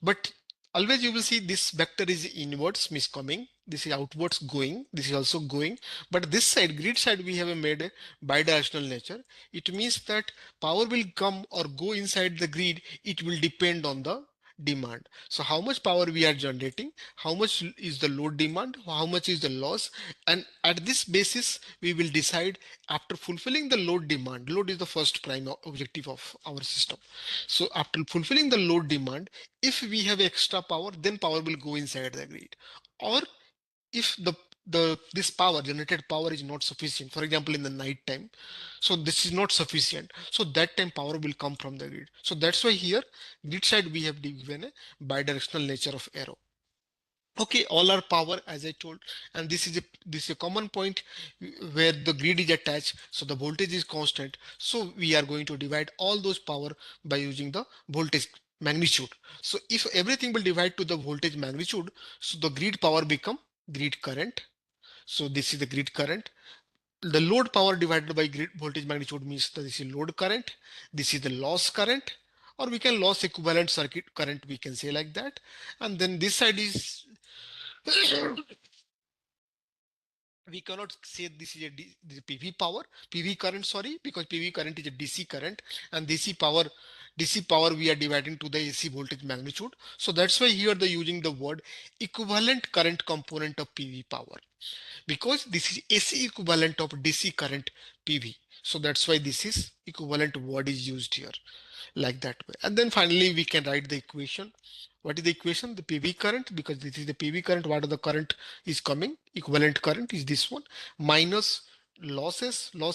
Speaker 2: But always you will see this vector is inwards, means coming. This is outwards going. This is also going. But this side, grid side, we have made a bidirectional nature. It means that power will come or go inside the grid. It will depend on the demand. So how much power we are generating, how much is the load demand, how much is the loss, and at this basis we will decide after fulfilling the load demand. Load is the first prime objective of our system. So after fulfilling the load demand, if we have extra power, then power will go inside the grid. Or if the this power, generated power, is not sufficient, for example in the night time, so this is not sufficient, so that time power will come from the grid. So that's why here grid side we have given a bidirectional nature of arrow. Okay, all are power as I told, and this is a common point where the grid is attached, so the voltage is constant. So we are going to divide all those power by using the voltage magnitude. So if everything will divide to the voltage magnitude, so the grid power become grid current. So this is the grid current. The load power divided by grid voltage magnitude means that this is load current. This is the loss current, or we can loss equivalent circuit current, we can say like that. And then this side is we cannot say this is the PV power, PV current, sorry, because PV current is a DC current, and DC power we are dividing to the AC voltage magnitude. So that's why here they're using the word equivalent current component of PV power, because this is AC equivalent of DC current PV. So that's why this is equivalent word is used here like that way. And then finally we can write the equation. What is the equation? The PV current, because this is the PV current, what are the current is coming, equivalent current is this one, minus loss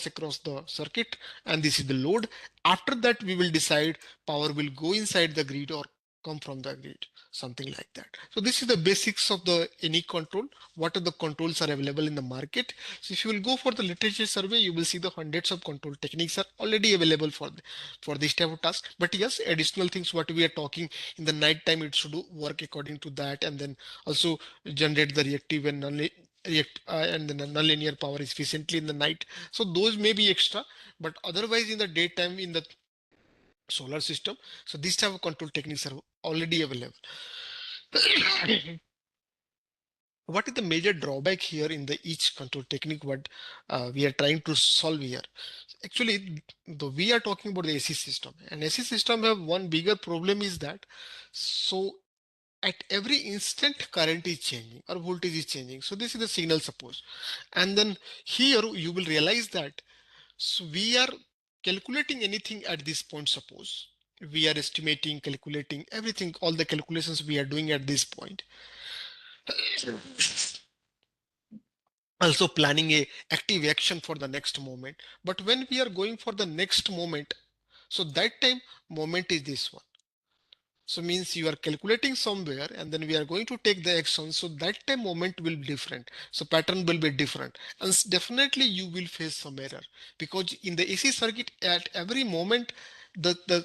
Speaker 2: across the circuit, and this is the load. After that we will decide power will go inside the grid or come from the grid, something like that. So this is the basics of the any control. What are the controls are available in the market? So if you will go for the literature survey, you will see the hundreds of control techniques are already available for this type of task. But yes, additional things what we are talking in the night time, it should work according to that, and then also generate the reactive and and the nonlinear power efficiently in the night. So those may be extra, but otherwise in the daytime in the solar system, so these type of control techniques are already available. What is the major drawback here in the each control technique what we are trying to solve here? Actually, though we are talking about the AC system, and AC system have one bigger problem is that, so at every instant current is changing or voltage is changing. So this is the signal suppose, and then here you will realize that, so we are calculating anything at this point, suppose we are estimating, calculating everything, all the calculations we are doing at this point, also planning a active action for the next moment. But when we are going for the next moment, so that time moment is this one. So means you are calculating somewhere and then we are going to take the action. So that time moment will be different. So pattern will be different. And definitely you will face some error, because in the AC circuit at every moment, the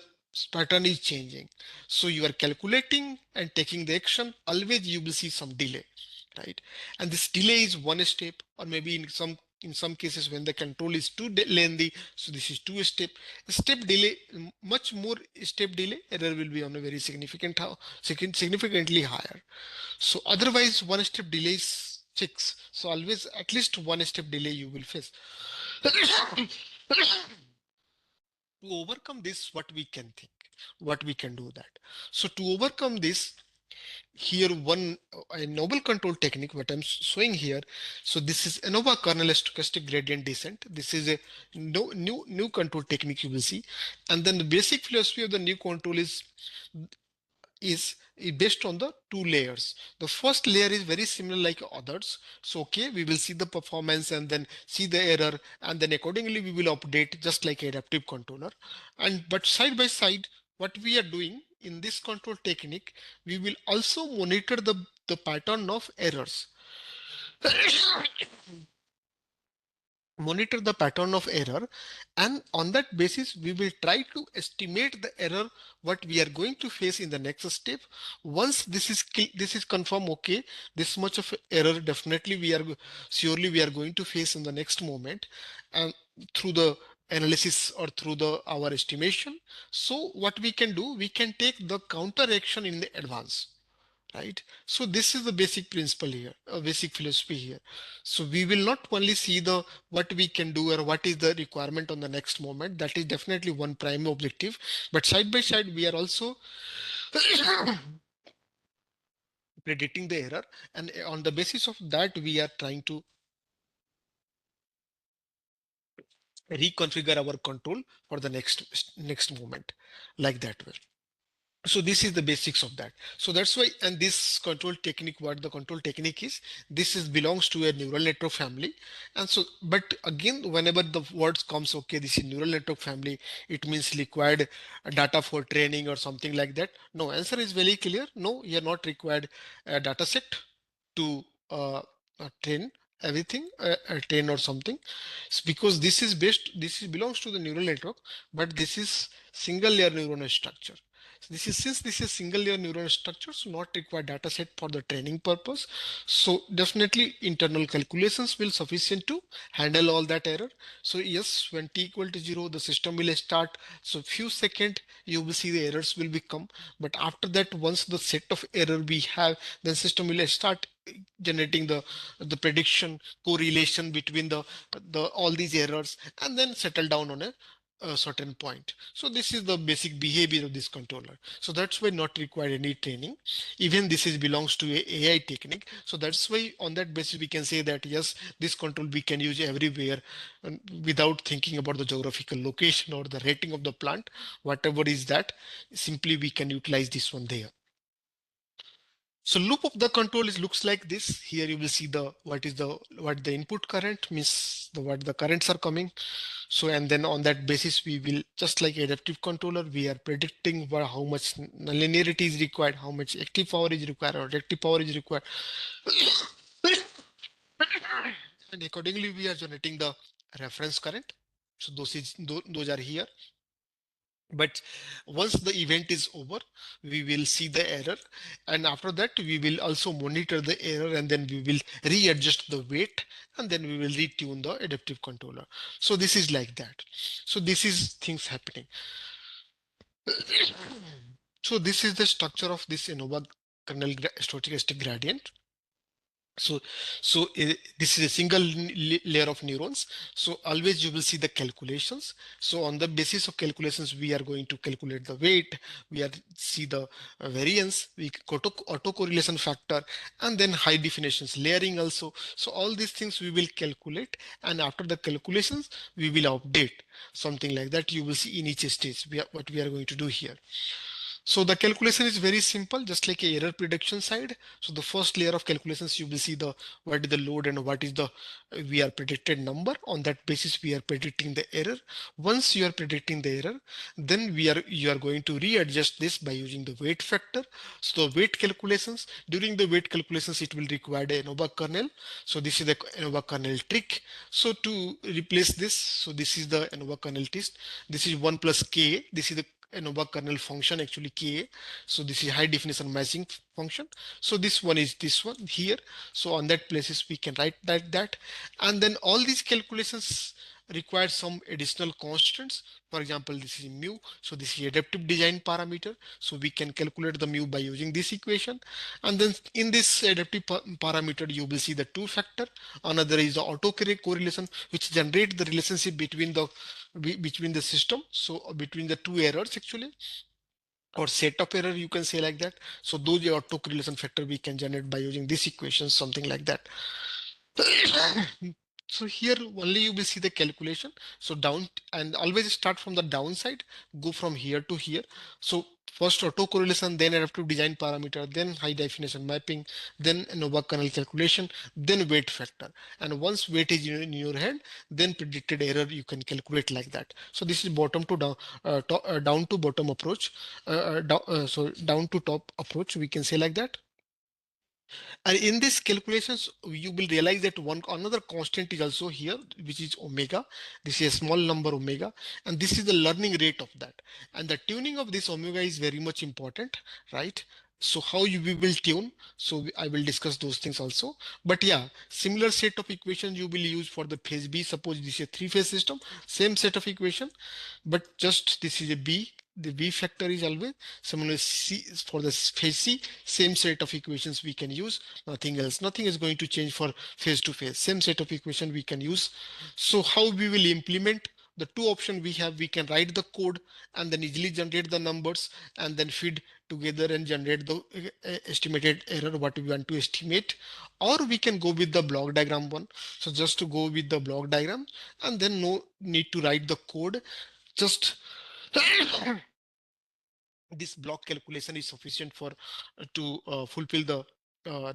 Speaker 2: pattern is changing. So you are calculating and taking the action, always you will see some delay, right? And this delay is one step, or maybe in some cases when the control is too lengthy, so this is two step delay, much more step delay, error will be on a very significantly higher. So otherwise one step delay is fixed, so always at least one step delay you will face. To overcome this, what we can think, what we can do that. So to overcome this, here one a noble control technique what I'm showing here. So this is ANOVA kernel stochastic gradient descent. This is a new control technique you will see. And then the basic philosophy of the new control is based on the two layers. The first layer is very similar like others. So okay, we will see the performance and then see the error, and then accordingly we will update just like adaptive controller. And but side by side, what we are doing in this control technique, we will also monitor the pattern of errors. Monitor the pattern of error, and on that basis we will try to estimate the error what we are going to face in the next step. Once this is confirmed, okay, this much of error definitely surely we are going to face in the next moment, and through the analysis or through the our estimation, so what we can do, we can take the counter action in the advance, right? So this is the basic principle here, a basic philosophy here. So we will not only see the what we can do or what is the requirement on the next moment, that is definitely one prime objective, but side by side we are also predicting the error, and on the basis of that we are trying to reconfigure our control for the next moment, like that way. So this is the basics of that. So that's why, and this control technique, what the control technique is, this is belongs to a neural network family. And so, but again, whenever the words comes, okay, this is neural network family, it means required data for training or something like that. No, answer is very clear. No, you are not required a data set to train everything, train or something. It's because this is belongs to the neural network, but this is single layer neuronal structure. So this is, since this is single layer neural structure, so not require data set for the training purpose. So definitely internal calculations will sufficient to handle all that error. So yes, when t equal to 0, the system will start. So few seconds you will see the errors will become. But after that, once the set of error we have, then system will start generating the prediction correlation between the all these errors, and then settle down on a certain point. So this is the basic behavior of this controller. So that's why not require any training. Even this is belongs to a AI technique. So that's why on that basis we can say that yes, this control we can use everywhere, without thinking about the geographical location or the rating of the plant, whatever is that, simply we can utilize this one there. So loop of the control is looks like this. Here you will see the what the input current means, the what the currents are coming. So and then on that basis we will, just like adaptive controller, we are predicting how much nonlinearity is required, how much active power is required or reactive power is required. And accordingly we are generating the reference current. So those are here. But once the event is over, we will see the error, and after that we will also monitor the error, and then we will readjust the weight, and then we will retune the adaptive controller. So this is like that. So this is things happening. So this is the structure of this ANOVA kernel stochastic gradient. So this is a single layer of neurons. So always you will see the calculations. So on the basis of calculations, we are going to calculate the weight. We are see the variance, we auto correlation factor, and then high definitions layering also. So all these things we will calculate, and after the calculations, we will update something like that. You will see in each stage what we are going to do here. So the calculation is very simple, just like a error prediction side. So the first layer of calculations, you will see the what is the load and what is the we are predicted number. On that basis, we are predicting the error. Once you are predicting the error, then you are going to readjust this by using the weight factor. So the weight calculations, during the weight calculations, it will require the ANOVA kernel. So this is the ANOVA kernel trick. So to replace this, so this is the ANOVA kernel test. This is 1 plus K. This is the ANOVA kernel function, actually Ka. So this is high definition matching function. So this one is this one here. So on that places we can write that, and then all these calculations require some additional constants. For example, this is mu. So this is adaptive design parameter. So we can calculate the mu by using this equation. And then in this adaptive parameter, you will see the two factor. Another is the auto correlation, which generate the relationship between the system. So between the two errors actually, or set of error, you can say like that. So those auto correlation factor we can generate by using this equation, something like that. So here only you will see the calculation. So down, and always start from the downside, go from here to here. So first autocorrelation, then adaptive design parameter, then high definition mapping, then ANOVA kernel calculation, then weight factor. And once weight is in your head, then predicted error you can calculate like that. So this is bottom to down, down to bottom approach. So down to top approach, we can say like that. And in these calculations, you will realize that one another constant is also here, which is omega. This is a small number omega, and this is the learning rate of that. And the tuning of this omega is very much important, right? So how we will tune? So I will discuss those things also. But yeah, similar set of equations you will use for the phase B. Suppose this is a three-phase system, same set of equation, but just this is a B. The B factor is always similar. C for the phase C, same set of equations we can use, nothing else. Nothing is going to change for phase to phase. Same set of equation we can use. So how we will implement the two options we have, we can write the code and then easily generate the numbers and then feed together and generate the estimated error what we want to estimate, or we can go with the block diagram one. So just to go with the block diagram, and then no need to write the code, just this block calculation is sufficient for to fulfill the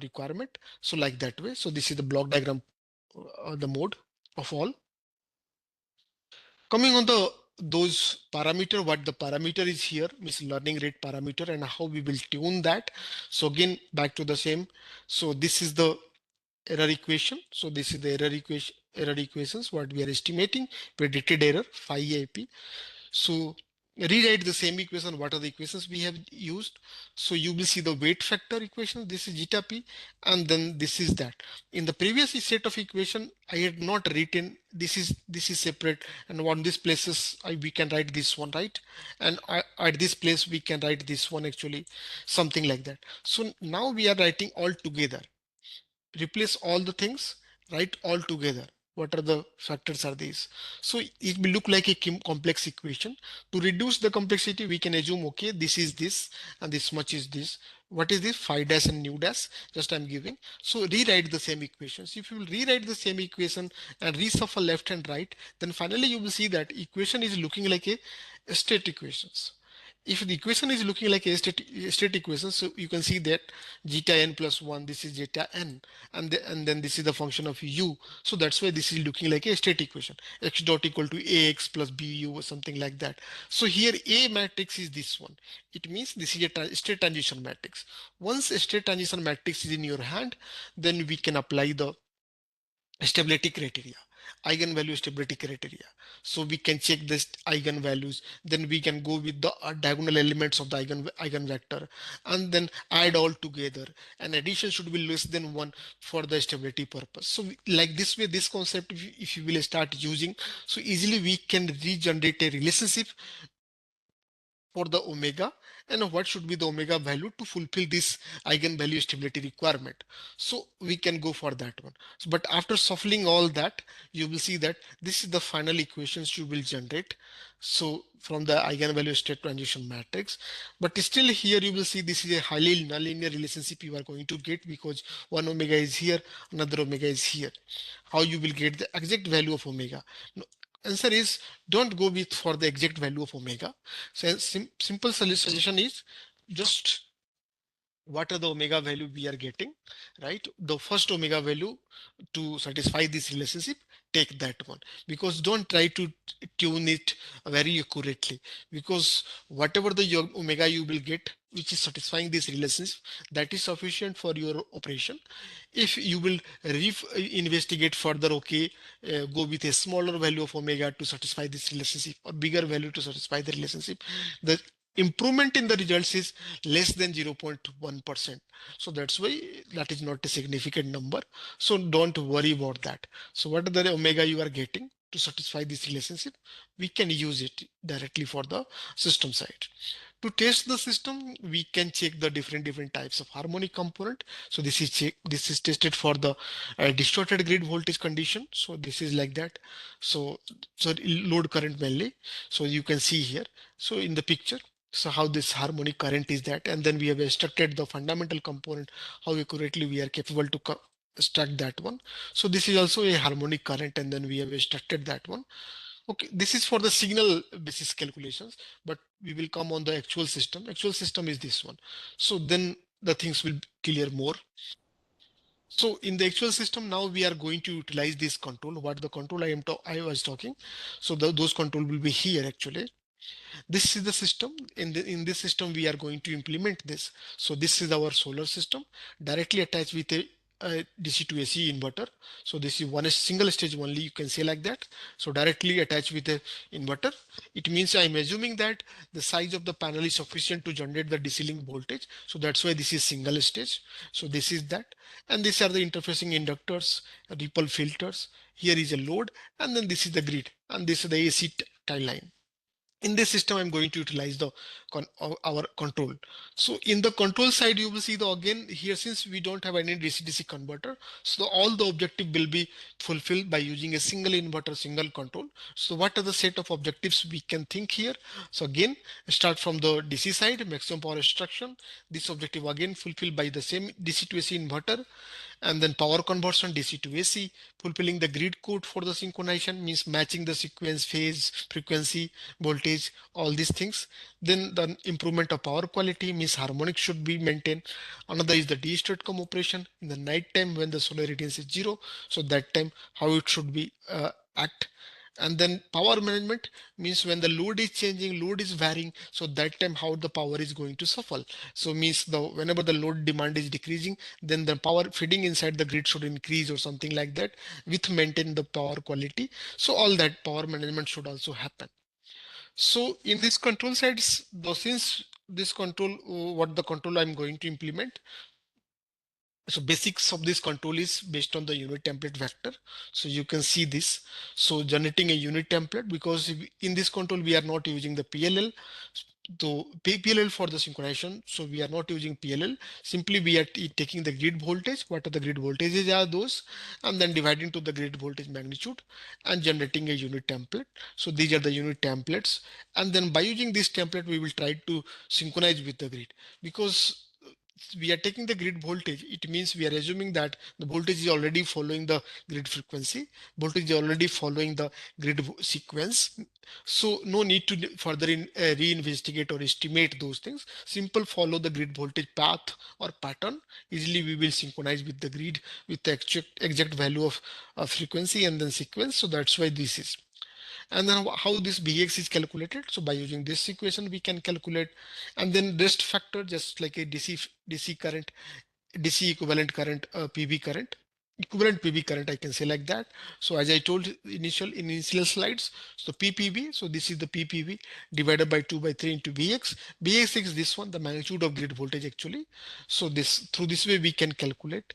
Speaker 2: requirement. So like that way. So this is the block diagram, the mode of all. Coming on the those parameter, what the parameter is here means learning rate parameter and how we will tune that. So again, back to the same. So this is the error equation. So this is the error equations what we are estimating predicted error phi AP. So rewrite the same equation. What are the equations we have used? So you will see the weight factor equation. This is zeta p, and then this is that. In the previous set of equation, I had not written this is separate, and on this places we can write this one, right? And at this place we can write this one actually, something like that. So now we are writing all together, replace all the things, write all together. What are the factors are these? So it will look like a complex equation. To reduce the complexity, we can assume, okay, this is this and this much is this. What is this? Phi dash and nu dash, just I'm giving. So rewrite the same equations. If you will rewrite the same equation and reshuffle left and right, then finally you will see that equation is looking like a state equations. If the equation is looking like a state equation, so you can see that zeta n plus 1, this is zeta n, and then this is the function of u. So that's why this is looking like a state equation, x dot equal to ax plus bu or something like that. So here a matrix is this one. It means this is a state transition matrix. Once a state transition matrix is in your hand, then we can apply the stability criteria, eigenvalue stability criteria. So we can check this eigenvalues, then we can go with the diagonal elements of the eigenvector, and then add all together, and addition should be less than 1 for the stability purpose. So like this way, this concept, if you will start using, so easily we can regenerate a relationship for the omega, and what should be the omega value to fulfill this eigenvalue stability requirement. So we can go for that one. So, but after shuffling all that, you will see that this is the final equations you will generate. So from the eigenvalue state transition matrix, but still here you will see this is a highly nonlinear relationship you are going to get, because one omega is here, another omega is here. How you will get the exact value of omega? No, answer is, don't go with for the exact value of omega. So simple suggestion is, just what are the omega value we are getting, right? The first omega value to satisfy this relationship, take that one, because don't try to tune it very accurately, because whatever the omega you will get which is satisfying this relationship, that is sufficient for your operation. If you will investigate further, okay, go with a smaller value of omega to satisfy this relationship, or bigger value to satisfy the relationship, the improvement in the results is less than 0.1%. So that's why that is not a significant number. So don't worry about that. So what are the omega you are getting to satisfy this relationship, we can use it directly for the system side. To test the system, we can check the different types of harmonic component. So this is tested for the distorted grid voltage condition. So this is like that. So load current mainly. So you can see here. So in the picture, so how this harmonic current is that, and then we have extracted the fundamental component, how accurately we are capable to extract that one. So this is also a harmonic current, and then we have extracted that one. Okay, this is for the signal basis calculations, but we will come on the actual system. Actual system is this one. So then the things will clear more. So in the actual system, now we are going to utilize this control. What the control I was talking. So those control will be here actually. This is the system. In this system we are going to implement this. So this is our solar system directly attached with a DC to AC inverter. So this is one single stage only, you can say like that. So directly attached with a inverter, it means I'm assuming that the size of the panel is sufficient to generate the DC link voltage. So that's why this is single stage. So this is that, and these are the interfacing inductors, ripple filters. Here is a load, and then this is the grid, and this is the AC tie line. In this system, I'm going to utilize the our control. So in the control side, you will see the again here, since we don't have any DC-DC converter, so all the objective will be fulfilled by using a single inverter, single control. So what are the set of objectives we can think here? So again, start from the DC side, maximum power extraction. This objective again fulfilled by the same DC to AC inverter, and then power conversion DC to AC, fulfilling the grid code for the synchronization, means matching the sequence, phase, frequency, voltage, all these things. Then the improvement of power quality, means harmonic should be maintained. Another is the de-statecom operation in the night time when the solar radiance is zero. So that time how it should be act. And then power management means when the load is changing, load is varying, so that time how the power is going to suffer. So means the whenever the load demand is decreasing, then the power feeding inside the grid should increase or something like that, with maintain the power quality. So all that power management should also happen. So in this control sides, though, since this control, what the control I'm going to implement, so basics of this control is based on the unit template vector. So you can see this. So generating a unit template, because in this control we are not using the PLL. So PLL for the synchronization. So we are not using PLL. Simply we are taking the grid voltage. What are the grid voltages are those, and then dividing to the grid voltage magnitude and generating a unit template. So these are the unit templates. And then by using this template, we will try to synchronize with the grid, because we are taking the grid voltage. It means we are assuming that the voltage is already following the grid frequency, voltage is already following the grid sequence. So no need to further reinvestigate or estimate those things. Simple follow the grid voltage path or pattern. Easily we will synchronize with the grid with the exact value of frequency and then sequence. So that's why this is. And then how this Bx is calculated. So by using this equation we can calculate, and then rest factor, just like a DC current, DC equivalent current, PV current, equivalent PV current, I can say like that. So as I told initial slides, so PPV, so this is the PPV divided by 2 by 3 into Vx. Vx is this one, the magnitude of grid voltage actually. So this, through this way we can calculate.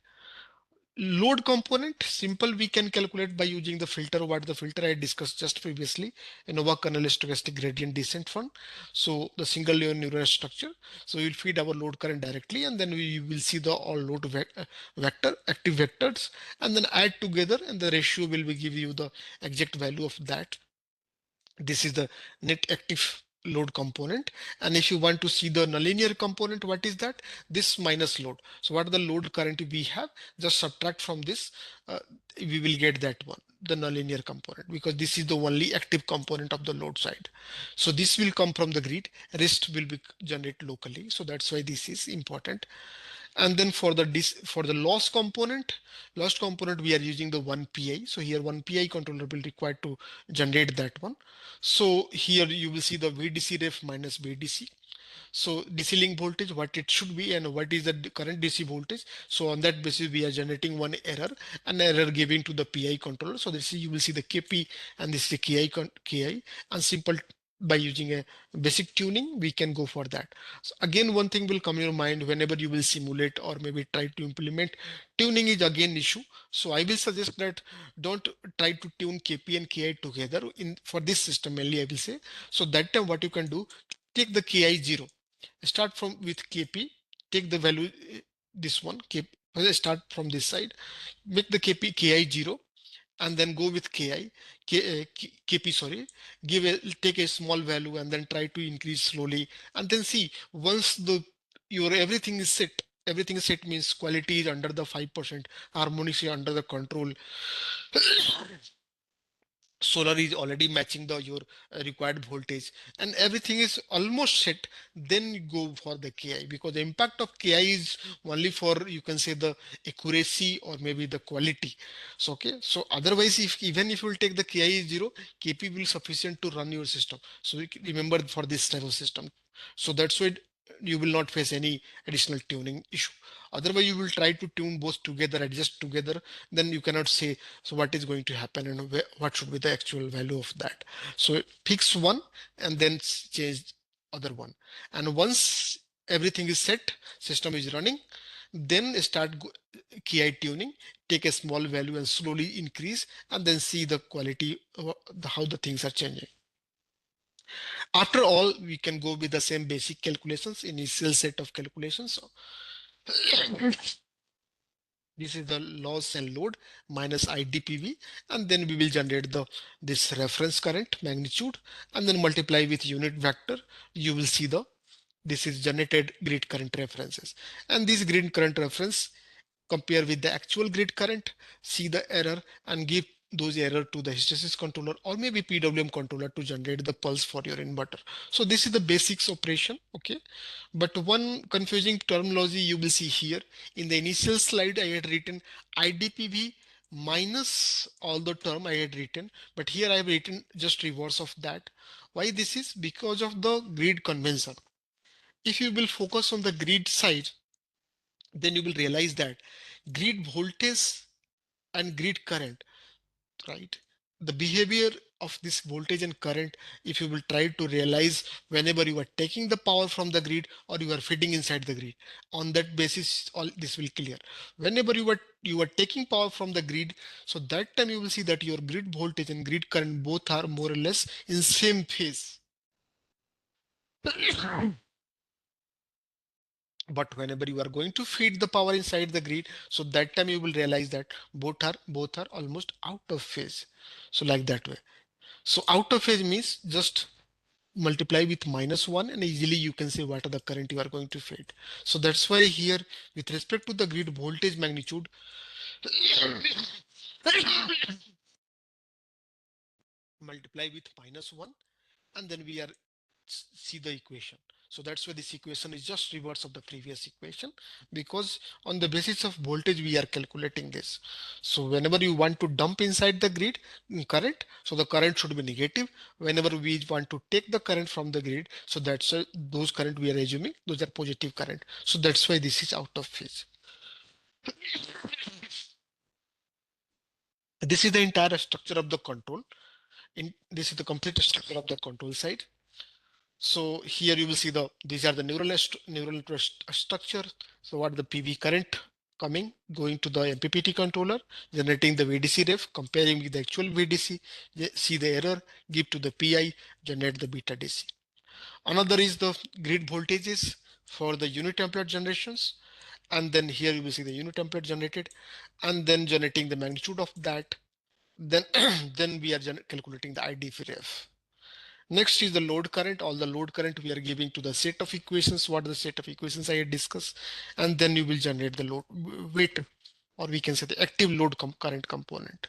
Speaker 2: Load component, simple, we can calculate by using the filter. What the filter I discussed just previously, ANOVA kernel stochastic gradient descent fund. So the single layer neural structure. So we'll feed our load current directly, and then we will see the all load vector, active vectors, and then add together, and the ratio will be give you the exact value of that. This is the net active load component. And if you want to see the nonlinear component, what is that? This minus load. So what are the load current we have? Just subtract from this, we will get that one, the nonlinear component, because this is the only active component of the load side. So this will come from the grid, rest will be generated locally. So that's why this is important. And then for the loss component, we are using the 1 pi. So here 1 pi controller will require to generate that one. So here you will see the VDC ref minus VDC. So DC link voltage, what it should be, and what is the current DC voltage. So on that basis, we are generating one error, an error giving to the PI controller. So this is, you will see the KP, and this is the KI, and simple, by using a basic tuning, we can go for that. So again, one thing will come in your mind whenever you will simulate or maybe try to implement. Tuning is again issue. So I will suggest that don't try to tune KP and KI together in for this system mainly, I will say. So that time what you can do, take the KI 0, start from with KP, take the value, this one KP, start from this side, make the KI 0, and then go with KP, sorry, take a small value and then try to increase slowly, and then see once the your everything is set means quality is under the 5%, harmonics is under the control, solar is already matching the your required voltage, and everything is almost set, then you go for the KI, because the impact of KI is only for, you can say, the accuracy or maybe the quality. So okay, so otherwise, if even if you will take the KI is 0, KP will sufficient to run your system. So remember for this type of system. So that's why you will not face any additional tuning issue. Otherwise you will try to tune both together, adjust together, then you cannot say so what is going to happen and what should be the actual value of that. So fix one and then change other one, and once everything is set, system is running, then start KI tuning, take a small value and slowly increase, and then see the quality, how the things are changing. After all, we can go with the same basic calculations, initial set of calculations. So this is the loss and load minus IDPV, and then we will generate the this reference current magnitude, and then multiply with unit vector. You will see the, this is generated grid current references, and this grid current reference compare with the actual grid current, see the error, and give those error to the hysteresis controller or maybe PWM controller to generate the pulse for your inverter. So this is the basics operation. Okay, but one confusing terminology you will see here in the initial slide, I had written IDPV minus all the term I had written, but here I have written just reverse of that. Why this is? Because of the grid convention. If you will focus on the grid side, then you will realize that grid voltage and grid current, right? the behavior of this voltage and current, if you will try to realize whenever you are taking the power from the grid or you are feeding inside the grid. On that basis, all this will clear. Whenever you are taking power from the grid, so that time you will see that your grid voltage and grid current both are more or less in same phase. But whenever you are going to feed the power inside the grid, so that time you will realize that both are almost out of phase. So like that way. So out of phase means just multiply with -1 and easily you can say what are the current you are going to feed. So that's why here with respect to the grid voltage magnitude, multiply with -1 and then we are see the equation. So that's why this equation is just reverse of the previous equation, because on the basis of voltage we are calculating this. So whenever you want to dump inside the grid current, so the current should be negative. Whenever we want to take the current from the grid, so that's those current we are assuming those are positive current. So that's why this is out of phase. This is the entire structure of the control. This is the complete structure of the control side. So here you will see these are the neural network structure. So what the PV current coming, going to the MPPT controller, generating the VDC ref, comparing with the actual VDC, see the error, give to the PI, generate the beta DC. Another is the grid voltages for the unit ampere generations. And then here you will see the unit ampere generated and then generating the magnitude of that. Then, then we are calculating the IDF ref. Next is the load current. All the load current we are giving to the set of equations. What are the set of equations I had discussed? And then you will generate the load weight, or we can say the active load current component.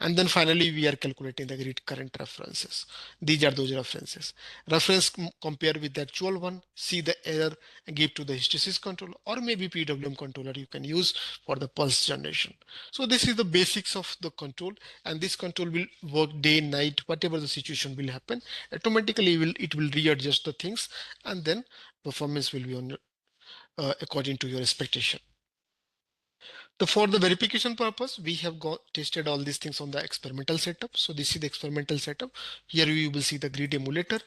Speaker 2: And then finally, we are calculating the grid current references. These are those references. Reference compare with the actual one, see the error, and give to the hysteresis controller or maybe PWM controller you can use for the pulse generation. So this is the basics of the control, and this control will work day, night, whatever the situation will happen. Automatically, it will readjust the things, and then performance will be on according to your expectation. For the verification purpose, we have tested all these things on the experimental setup. So this is the experimental setup. Here you will see the grid emulator.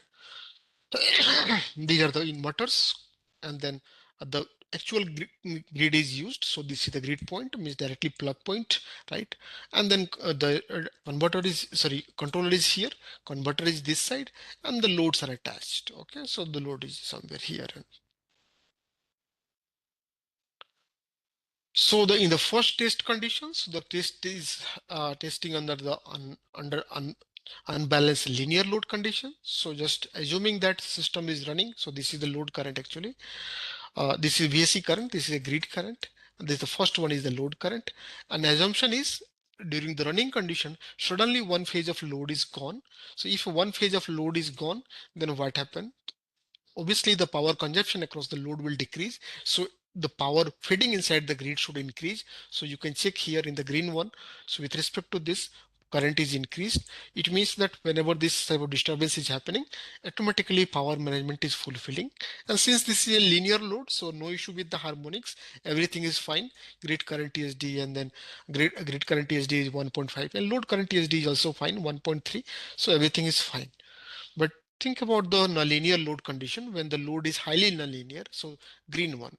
Speaker 2: These are the inverters, and then the actual grid is used. So this is the grid point, means directly plug point, right? And then the converter is, sorry, controller is here, converter is this side, and the loads are attached. Okay, so the load is somewhere here. So in the first test conditions, the test is testing under the unbalanced linear load condition. So just assuming that system is running. So this is the load current actually. This is VSC current. This is a grid current. And this the first one is the load current. And assumption is during the running condition, suddenly one phase of load is gone. So if one phase of load is gone, then what happened? Obviously the power consumption across the load will decrease, so the power feeding inside the grid should increase. So you can check here in the green one. So with respect to this, current is increased. It means that whenever this type of disturbance is happening, automatically power management is fulfilling. And since this is a linear load, so no issue with the harmonics, everything is fine. Grid current TSD, and then grid current TSD is 1.5 and load current TSD is also fine, 1.3. So everything is fine. But think about the nonlinear load condition when the load is highly nonlinear. So green one.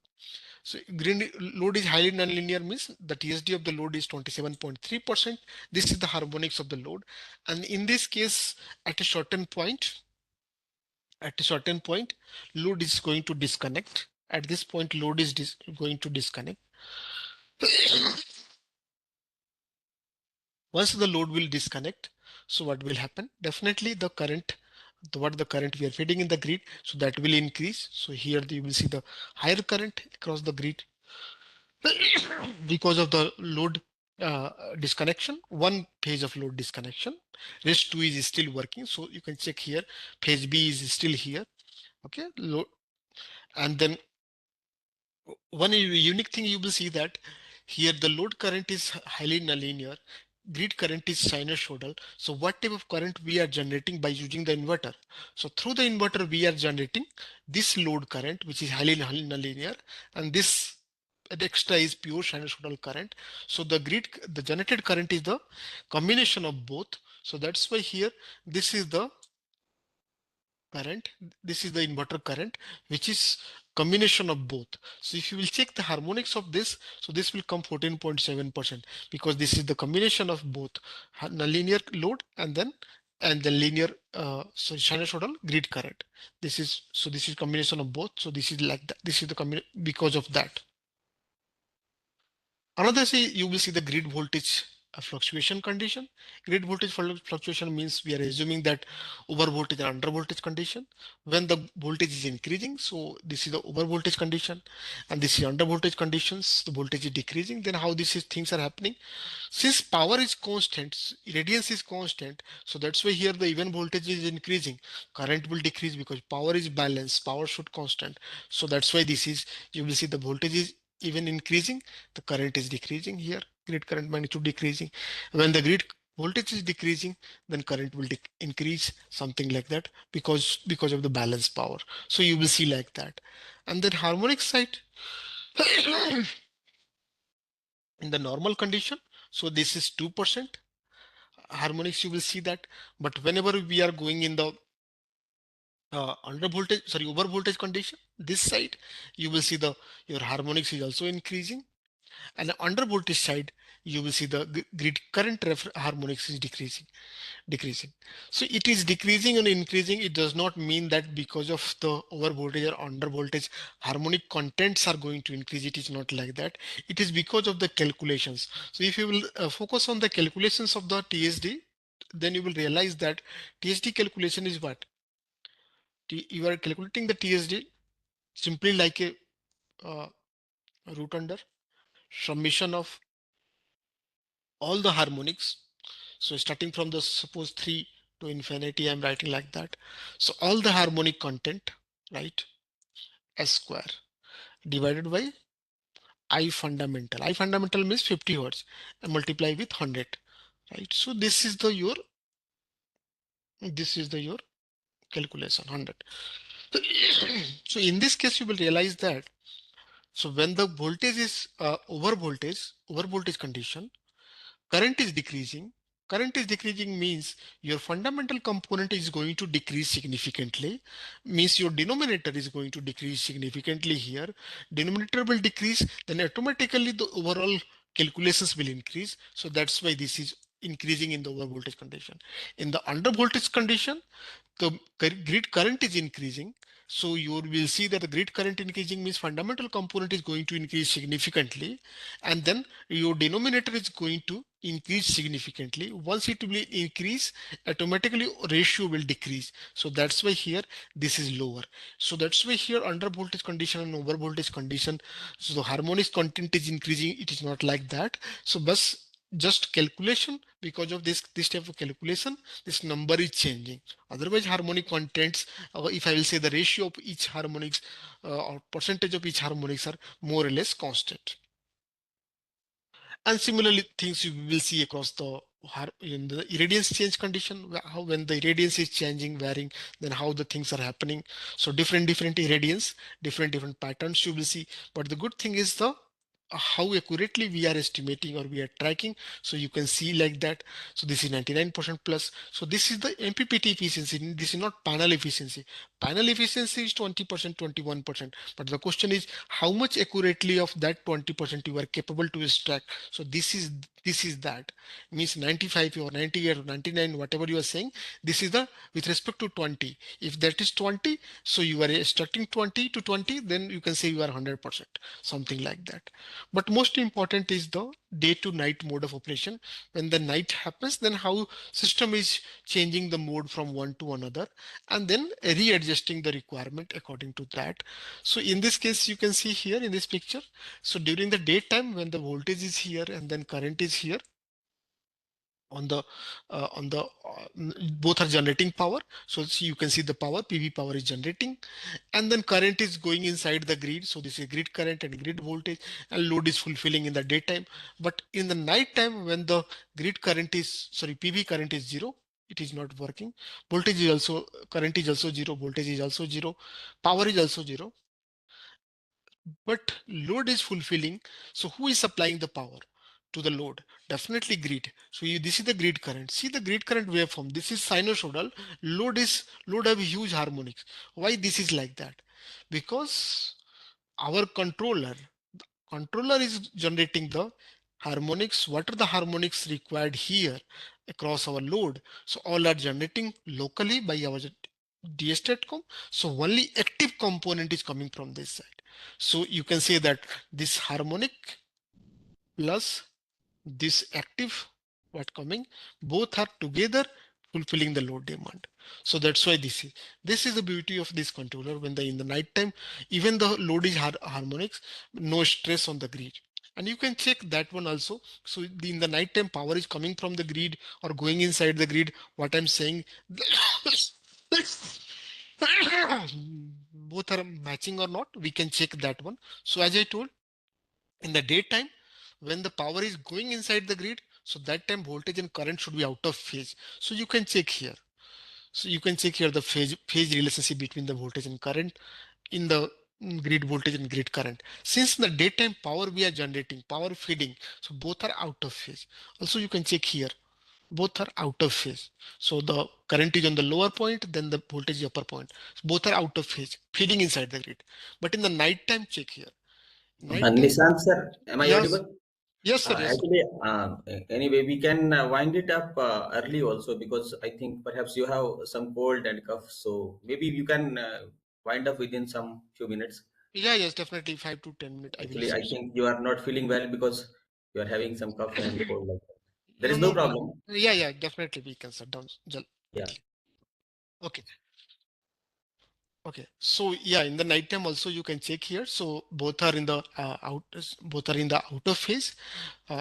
Speaker 2: So green load is highly nonlinear means the TSD of the load is 27.3%. This is the harmonics of the load. And in this case, at a certain point, load is going to disconnect. At this point, load is going to disconnect. Once the load will disconnect, so what will happen? Definitely the current, what the current we are feeding in the grid, so that will increase. So here you will see the higher current across the grid because of the load disconnection, one phase of load disconnection. Rest two is still working. So you can check here, phase B is still here. Okay, load, and then one unique thing you will see that here the load current is highly nonlinear, grid current is sinusoidal. So what type of current we are generating by using the inverter? So through the inverter we are generating this load current which is highly nonlinear, and this extra is pure sinusoidal current. So the generated current is the combination of both. So that's why here this is the current, this is the inverter current, which is combination of both. So if you will check the harmonics of this, so this will come 14.7% because this is the combination of both the linear load and the linear so sinusoidal grid current. This is, so this is combination of both. So this is like that. This is the because of that. Another, say, you will see the grid voltage fluctuation condition. Grid voltage fluctuation means we are assuming that over voltage and under voltage condition. When the voltage is increasing, so this is the over voltage condition, and this is under voltage conditions, the voltage is decreasing. Then how things are happening? Since power is constant, radiance is constant, so that's why here the even voltage is increasing. Current will decrease because power is balanced, power should constant. So that's why this is, you will see the voltage is even increasing, the current is decreasing here, grid current magnitude decreasing. When the grid voltage is decreasing, then current will increase, something like that, because of the balance power. So you will see like that. And then harmonic side, in the normal condition, so this is 2% harmonics, you will see that. But whenever we are going in the under voltage, sorry, over voltage condition, this side, you will see the your harmonics is also increasing, and under voltage side, you will see the grid current harmonics is decreasing. So it is decreasing and increasing. It does not mean that because of the over voltage or under voltage harmonic contents are going to increase. It is not like that. It is because of the calculations. So if you will focus on the calculations of the TSD, then you will realize that TSD calculation is what? You are calculating the TSD simply like a uh, root under summation of all the harmonics. So starting from the suppose 3 to infinity, I'm writing like that. So all the harmonic content, right? S square divided by I fundamental. I fundamental means 50 hertz and multiply with 100, right? So this is the your calculation 100. So in this case, you will realize that, so when the voltage is over voltage condition, current is decreasing. Current is decreasing means your fundamental component is going to decrease significantly, means your denominator is going to decrease significantly here. Denominator will decrease, then automatically the overall calculations will increase. So that's why this is increasing in the over voltage condition. In the under voltage condition, the grid current is increasing. So you will see that the grid current increasing means fundamental component is going to increase significantly, and then your denominator is going to increase significantly. Once it will increase, automatically ratio will decrease. So that's why here this is lower. So that's why here under voltage condition and over voltage condition, so the harmonics content is increasing. It is not like that. So bus just calculation, because of this type of calculation, this number is changing. Otherwise harmonic contents, if I will say the ratio of each harmonics or percentage of each harmonics are more or less constant. And similarly, things you will see across the in the irradiance change condition, how when the irradiance is changing, varying, then how the things are happening. So different irradiance, different patterns you will see. But the good thing is the how accurately we are estimating or we are tracking. So you can see like that. So this is 99% plus. So this is the MPPT efficiency. This is not panel efficiency. Panel efficiency is 20%, 21%. But the question is how much accurately of that 20% you are capable to extract. So this is that means 95 or 98 or 99, whatever you are saying. This is the with respect to 20. If that is 20, so you are extracting 20 to 20, then you can say you are 100%, something like that. But most important is the day to night mode of operation. When the night happens, then how system is changing the mode from one to another, and then readjusting the requirement according to that. So in this case, you can see here in this picture. So during the daytime, when the voltage is here and then current is here, on the both are generating power. So you can see the power, PV power is generating, and then current is going inside the grid. So this is grid current and grid voltage, and load is fulfilling in the daytime. But in the night time, when the grid current is, sorry, PV current is zero, it is not working. Voltage is also, current is also zero, voltage is also zero, power is also zero, but load is fulfilling. So who is supplying the power to the load, definitely grid. So this is the grid current. See the grid current waveform. This is sinusoidal. Load have huge harmonics. Why this is like that? Because our controller is generating the harmonics. What are the harmonics required here across our load? So all are generating locally by our dstatcom. So only active component is coming from this side. So you can say that this harmonic plus this active what coming, both are together fulfilling the load demand. So that's why this is the beauty of this controller. When the in the night time, even the load is harmonics, no stress on the grid. And you can check that one also. So in the night time, power is coming from the grid or going inside the grid. What I'm saying, both are matching or not, we can check that one. So as I told, in the daytime, when the power is going inside the grid, so that time voltage and current should be out of phase. So you can check here. So you can check here the phase relationship between the voltage and current in the grid voltage and grid current. Since in the daytime power we are generating, power feeding, so both are out of phase. Also you can check here, both are out of phase. So the current is on the lower point, then the voltage is upper point. So both are out of phase, feeding inside the grid. But in the night time, check here. Night time,
Speaker 1: Nishant sir, am I
Speaker 2: yes,
Speaker 1: audible?
Speaker 2: yes, sir. Yes, sir.
Speaker 1: Actually, anyway, we can wind it up early also, because I think perhaps you have some cold and cough. So maybe you can wind up within some few minutes.
Speaker 2: Yeah, yes, definitely 5 to 10 minutes. I will
Speaker 1: Actually, I
Speaker 2: see.
Speaker 1: think you are not feeling well because you are having some cough and cold like that. There
Speaker 2: No,
Speaker 1: is no
Speaker 2: no.
Speaker 1: problem.
Speaker 2: Yeah, yeah, definitely we can shut down
Speaker 1: Yeah.
Speaker 2: quickly. Okay. Okay, so yeah, in the night time also you can check here. So both are in the both are in the outer phase.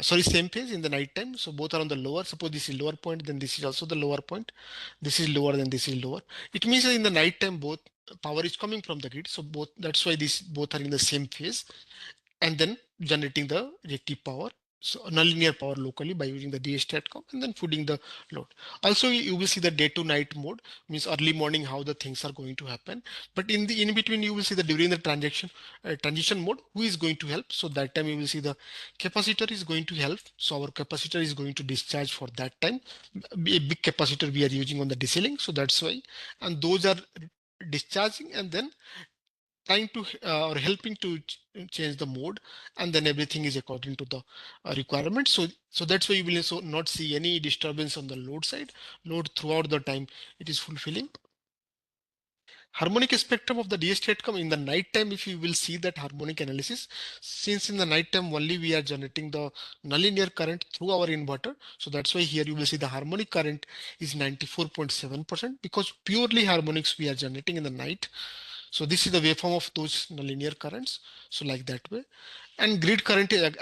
Speaker 2: Sorry, same phase in the night time. So both are on the lower. Suppose this is lower point, then this is also the lower point. This is lower, then this is lower. It means that in the night time both power is coming from the grid. So both, that's why these both are in the same phase, and then generating the reactive power. So nonlinear power locally by using the dstatcom and then feeding the load. Also, you will see the day to night mode, means early morning how the things are going to happen. But in the in between, you will see that during the transition mode, who is going to help. So that time you will see the capacitor is going to help. So our capacitor is going to discharge for that time. A big capacitor we are using on the DC link. So that's why, and those are discharging and then trying to or helping to change the mode, and then everything is according to the requirement. So that's why you will also not see any disturbance on the load side. Load throughout the time it is fulfilling. Harmonic spectrum of the dstatcom in the night time, if you will see that harmonic analysis, since in the night time only we are generating the nonlinear current through our inverter. So that's why here you will see the harmonic current is 94.7% because purely harmonics we are generating in the night. So this is the waveform of those nonlinear currents. So like that way, and grid current is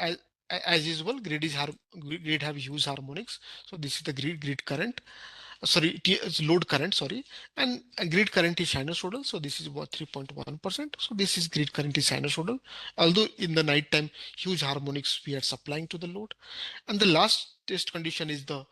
Speaker 2: as usual. Grid have huge harmonics. So this is the grid current. Sorry, it's load current. Sorry, and grid current is sinusoidal. So this is about 3.1%. So this is grid current is sinusoidal. Although in the night time, huge harmonics we are supplying to the load. And the last test condition is the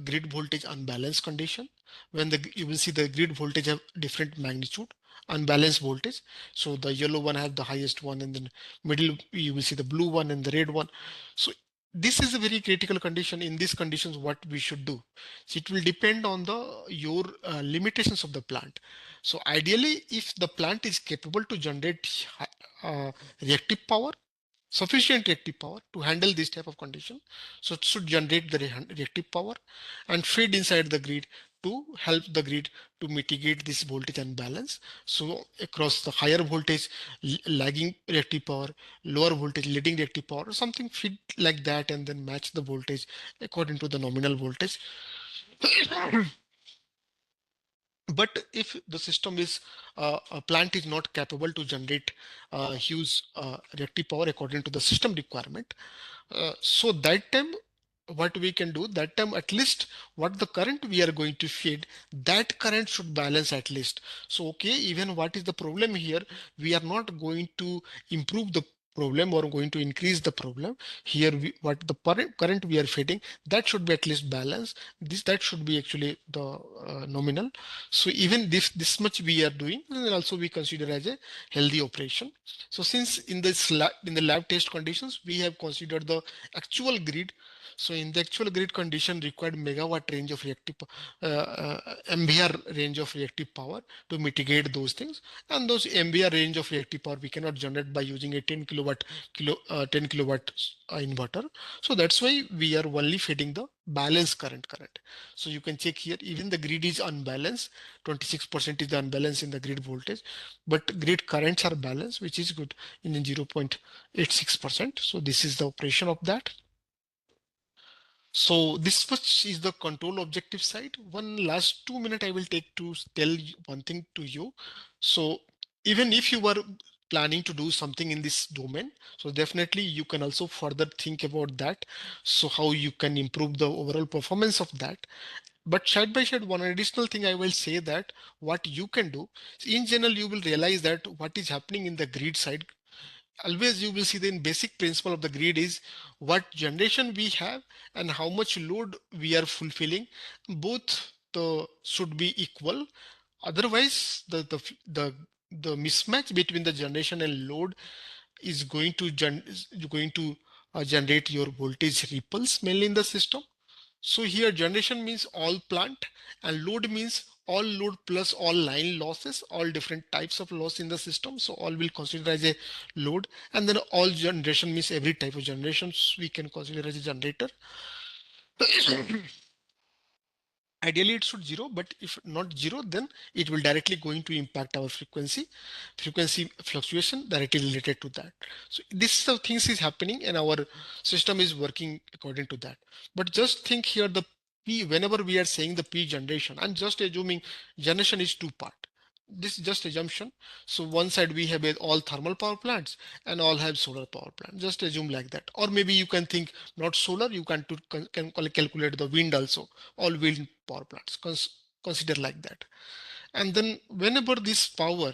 Speaker 2: grid voltage unbalanced condition, when the you will see the grid voltage have different magnitude, unbalanced voltage. So the yellow one have the highest one, and then middle you will see the blue one and the red one. So this is a very critical condition. In these conditions, what we should do, so it will depend on the your limitations of the plant. So ideally, if the plant is capable to generate reactive power, sufficient reactive power to handle this type of condition, so it should generate the reactive power and feed inside the grid to help the grid to mitigate this voltage unbalance. So across the higher voltage lagging reactive power, lower voltage leading reactive power, or something feed like that, and then match the voltage according to the nominal voltage. But if the system is a plant is not capable to generate huge reactive power according to the system requirement, so that time what we can do, that time at least what the current we are going to feed, that current should balance at least. So okay, even what is the problem here, we are not going to improve the problem or going to increase the problem. Here, what the current we are feeding, that should be at least balanced. That should be actually the nominal. So even this much we are doing, then also we consider as a healthy operation. So since in in the lab test conditions, we have considered the actual grid. So in the actual grid condition required megawatt range of reactive MVR range of reactive power to mitigate those things. And those MVR range of reactive power we cannot generate by using a 10 kilowatt 10 kilowatt inverter. So that's why we are only feeding the balanced current. So you can check here, even the grid is unbalanced. 26% is the unbalance in the grid voltage, but grid currents are balanced, which is good in 0.86%. So this is the operation of that. So this much is the control objective side. One last 2 minutes I will take to tell one thing to you. So even if you were planning to do something in this domain, so definitely you can also further think about that. So how you can improve the overall performance of that. But side by side, one additional thing I will say that what you can do, in general, you will realize that what is happening in the grid side, always you will see the basic principle of the grid is what generation we have and how much load we are fulfilling. Both the should be equal. Otherwise, the mismatch between the generation and load is going to generate your voltage ripples mainly in the system. So here generation means all plant and load means all load plus all line losses, all different types of loss in the system. So all will consider as a load, and then all generation means every type of generations we can consider as a generator. Ideally it should zero, but if not zero, then it will directly going to impact our frequency fluctuation directly related to that. So this sort of things is happening and our system is working according to that. But just think here the P, whenever we are saying the P generation, I'm just assuming generation is two part. This is just assumption. So one side we have all thermal power plants and all have solar power plant. Just assume like that. Or maybe you can think not solar, you can calculate the wind also, all wind power plants. Consider like that. And then whenever this power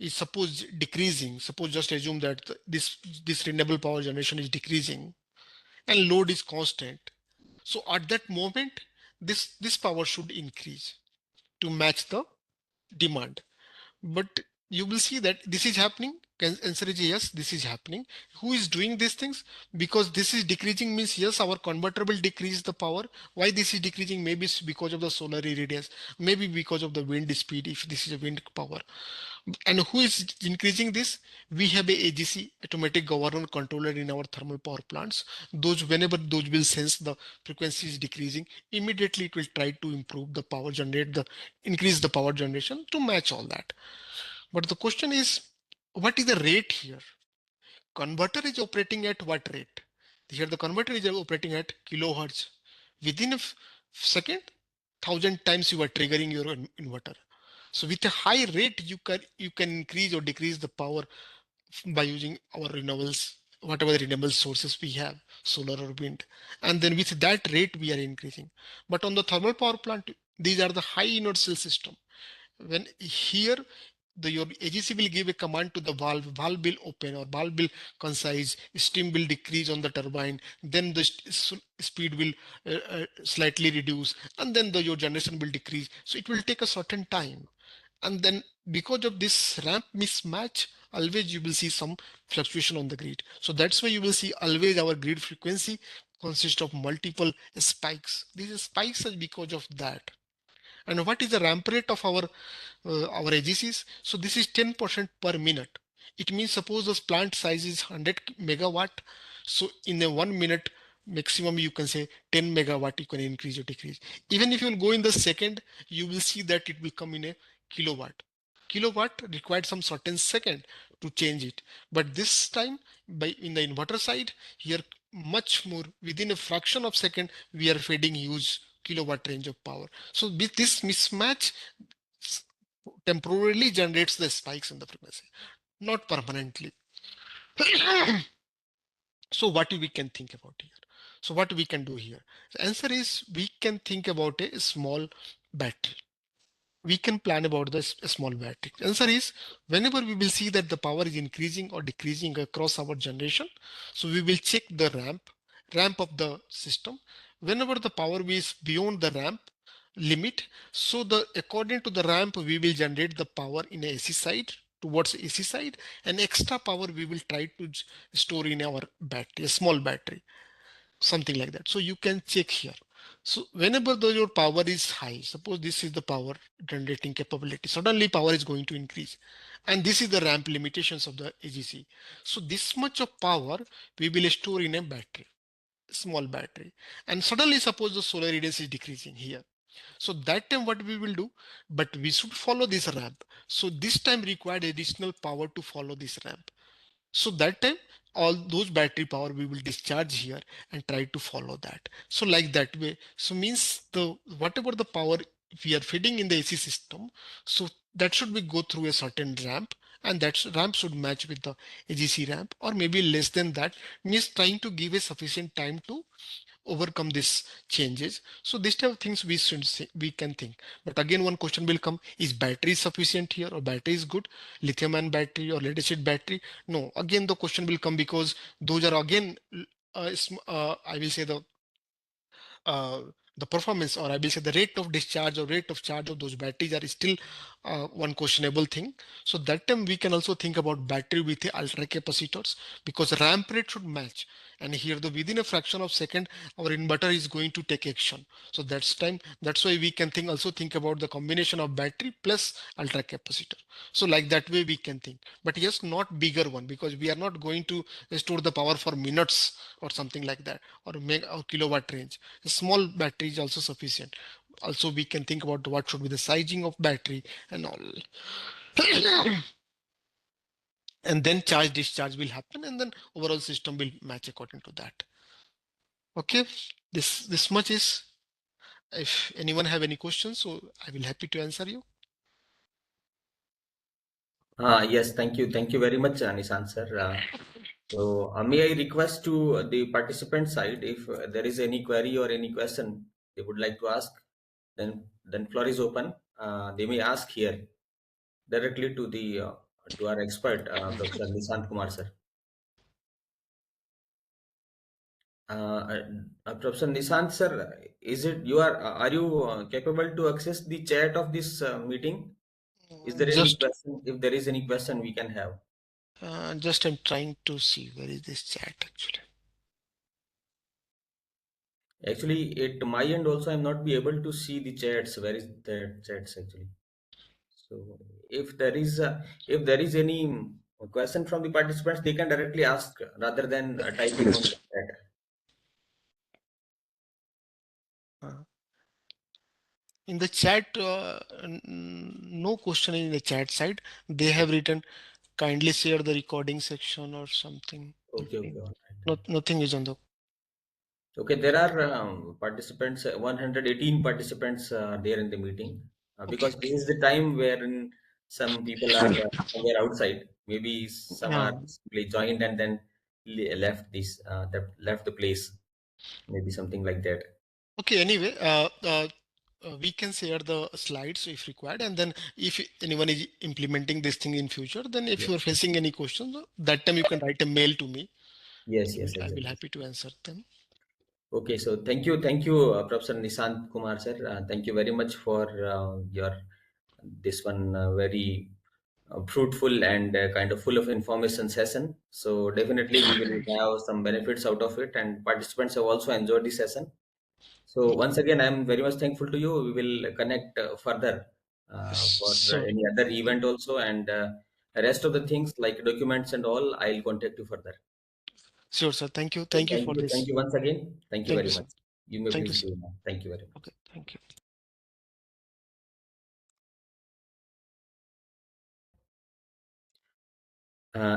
Speaker 2: is suppose decreasing, suppose just assume that this renewable power generation is decreasing and load is constant. So at that moment, this power should increase to match the demand. But you will see that this is happening. Answer is yes, this is happening. Who is doing these things? Because this is decreasing means yes, our converter will decrease the power. Why this is decreasing? Maybe it's because of the solar irradiance, maybe because of the wind speed if this is a wind power. And who is increasing this? We have a AGC, automatic governor controller in our thermal power plants. Those whenever those will sense the frequency is decreasing, immediately it will try to improve the power generate the increase the power generation to match all that. But the question is, what is the rate here? Converter is operating at what rate? Here the converter is operating at kilohertz. Within a second, 1,000 times you are triggering your inverter. So with a high rate, you can increase or decrease the power by using our renewables, whatever the renewable sources we have, solar or wind. And then with that rate, we are increasing. But on the thermal power plant, these are the high inertial system. When here your AGC will give a command to the valve will open or valve will concise, steam will decrease on the turbine, then the speed will slightly reduce, and then your generation will decrease. So it will take a certain time. And then because of this ramp mismatch, always you will see some fluctuation on the grid. So that's why you will see always our grid frequency consists of multiple spikes. These spikes are because of that. And what is the ramp rate of our AGCs? So this is 10% per minute. It means suppose this plant size is 100 megawatt. So in a 1 minute maximum, you can say 10 megawatt, you can increase or decrease. Even if you will go in the second, you will see that it will come in a kilowatt. Kilowatt required some certain second to change it. But this time by in the inverter side, here much more within a fraction of second, we are feeding huge kilowatt range of power. So with this mismatch temporarily generates the spikes in the frequency, not permanently. So what we can think about here? So what we can do here? The answer is we can think about a small battery. we can plan about this small battery? Answer is, whenever we will see that the power is increasing or decreasing across our generation, so we will check the ramp of the system. Whenever the power is beyond the ramp limit, so the according to the ramp, we will generate the power in AC side towards AC side, and extra power we will try to store in our battery, a small battery, something like that. So you can check here. So whenever your power is high, suppose this is the power generating capability, suddenly power is going to increase. And this is the ramp limitations of the AGC. So this much of power we will store in a battery, small battery. And suddenly suppose the solar radiance is decreasing here. So that time what we will do, but we should follow this ramp. So this time required additional power to follow this ramp. So that time all those battery power we will discharge here and try to follow that. So like that way. So means the whatever the power we are feeding in the AC system, so that should be go through a certain ramp, and that ramp should match with the AGC ramp, or maybe less than that, means trying to give a sufficient time to overcome these changes. So this type of things we should say, we can think. But again, one question will come: is battery sufficient here, or battery is good, lithium ion battery or lead acid battery? No. Again, the question will come, because those are again, I will say uh, the performance, or I will say the rate of discharge or rate of charge of those batteries are still one questionable thing. So that time we can also think about battery with the ultra capacitors, because ramp rate should match. And here the within a fraction of second, our inverter is going to take action. So that's time. That's why we can think about the combination of battery plus ultra capacitor. So like that way we can think. But yes, not bigger one, because we are not going to store the power for minutes or something like that, or meg or kilowatt range. A small battery is also sufficient. Also, we can think about what should be the sizing of battery and all. And then charge discharge will happen, and then overall system will match according to that. Okay, this much is. If anyone have any questions, so I will happy to answer you.
Speaker 1: Yes, thank you very much, Nishant sir. May I request to the participant side, if there is any query or any question they would like to ask, then floor is open. They may ask here directly to the to our expert, Professor Nishant Kumar sir. Professor Nishant sir, is it you are you capable to access the chat of this meeting? Is there any
Speaker 2: Just
Speaker 1: question? If there is any question, we can have.
Speaker 2: just I'm trying to see where is this chat actually.
Speaker 1: Actually, at my end also, I'm not be able to see the chats. Where is the chats actually? So if there is any question from the participants, they can directly ask rather than typing on the chat.
Speaker 2: Uh, in the chat, no question in the chat side. They have written, kindly share the recording section or something.
Speaker 1: Okay, okay, all right.
Speaker 2: Not, nothing is on the.
Speaker 1: Okay, there are participants, 118 participants there in the meeting,
Speaker 2: Okay,
Speaker 1: because this
Speaker 2: okay.
Speaker 1: is the time wherein some people are somewhere outside. Maybe some are
Speaker 2: Yeah.
Speaker 1: simply joined and then left left the place. Maybe something like that.
Speaker 2: Okay. Anyway, we can share the slides if required, and then if anyone is implementing this thing in future, then if
Speaker 1: Yeah.
Speaker 2: you are facing any questions, that time you can write a mail to me.
Speaker 1: Yes, yes,
Speaker 2: I will
Speaker 1: exactly.
Speaker 2: happy to answer them.
Speaker 1: Okay, so thank you, Professor Nishant Kumar sir. Thank you very much for your this one very fruitful and kind of full of information session. So definitely we will have some benefits out of it, and participants have also enjoyed the session. So once again, I am very much thankful to you. We will connect further for
Speaker 2: So
Speaker 1: any other event also, and rest of the things like documents and all, I'll contact you further.
Speaker 2: sure, sir. Thank you.
Speaker 1: So
Speaker 2: Thank you for
Speaker 1: thank
Speaker 2: this.
Speaker 1: you once again. Thank you
Speaker 2: Thank
Speaker 1: very
Speaker 2: you, sir.
Speaker 1: much. You may
Speaker 2: Thank you,
Speaker 1: please
Speaker 2: sir.
Speaker 1: go now. Thank you very much.
Speaker 2: Okay. Thank you.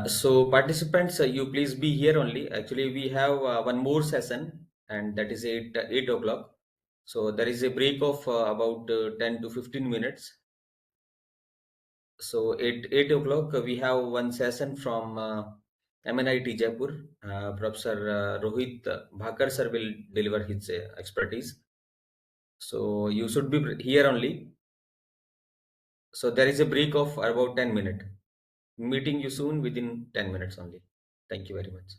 Speaker 1: So participants, you please be here only. Actually, we have one more session, and that is 8 o'clock. So there is a break of about 10 to 15 minutes. So at 8 o'clock, we have one session from MNIT Jaipur. Professor Rohit Bhakar sir will deliver his expertise. So you should be here only. So there is a break of about 10 minutes. Meeting you soon within 10 minutes only. Thank you very much.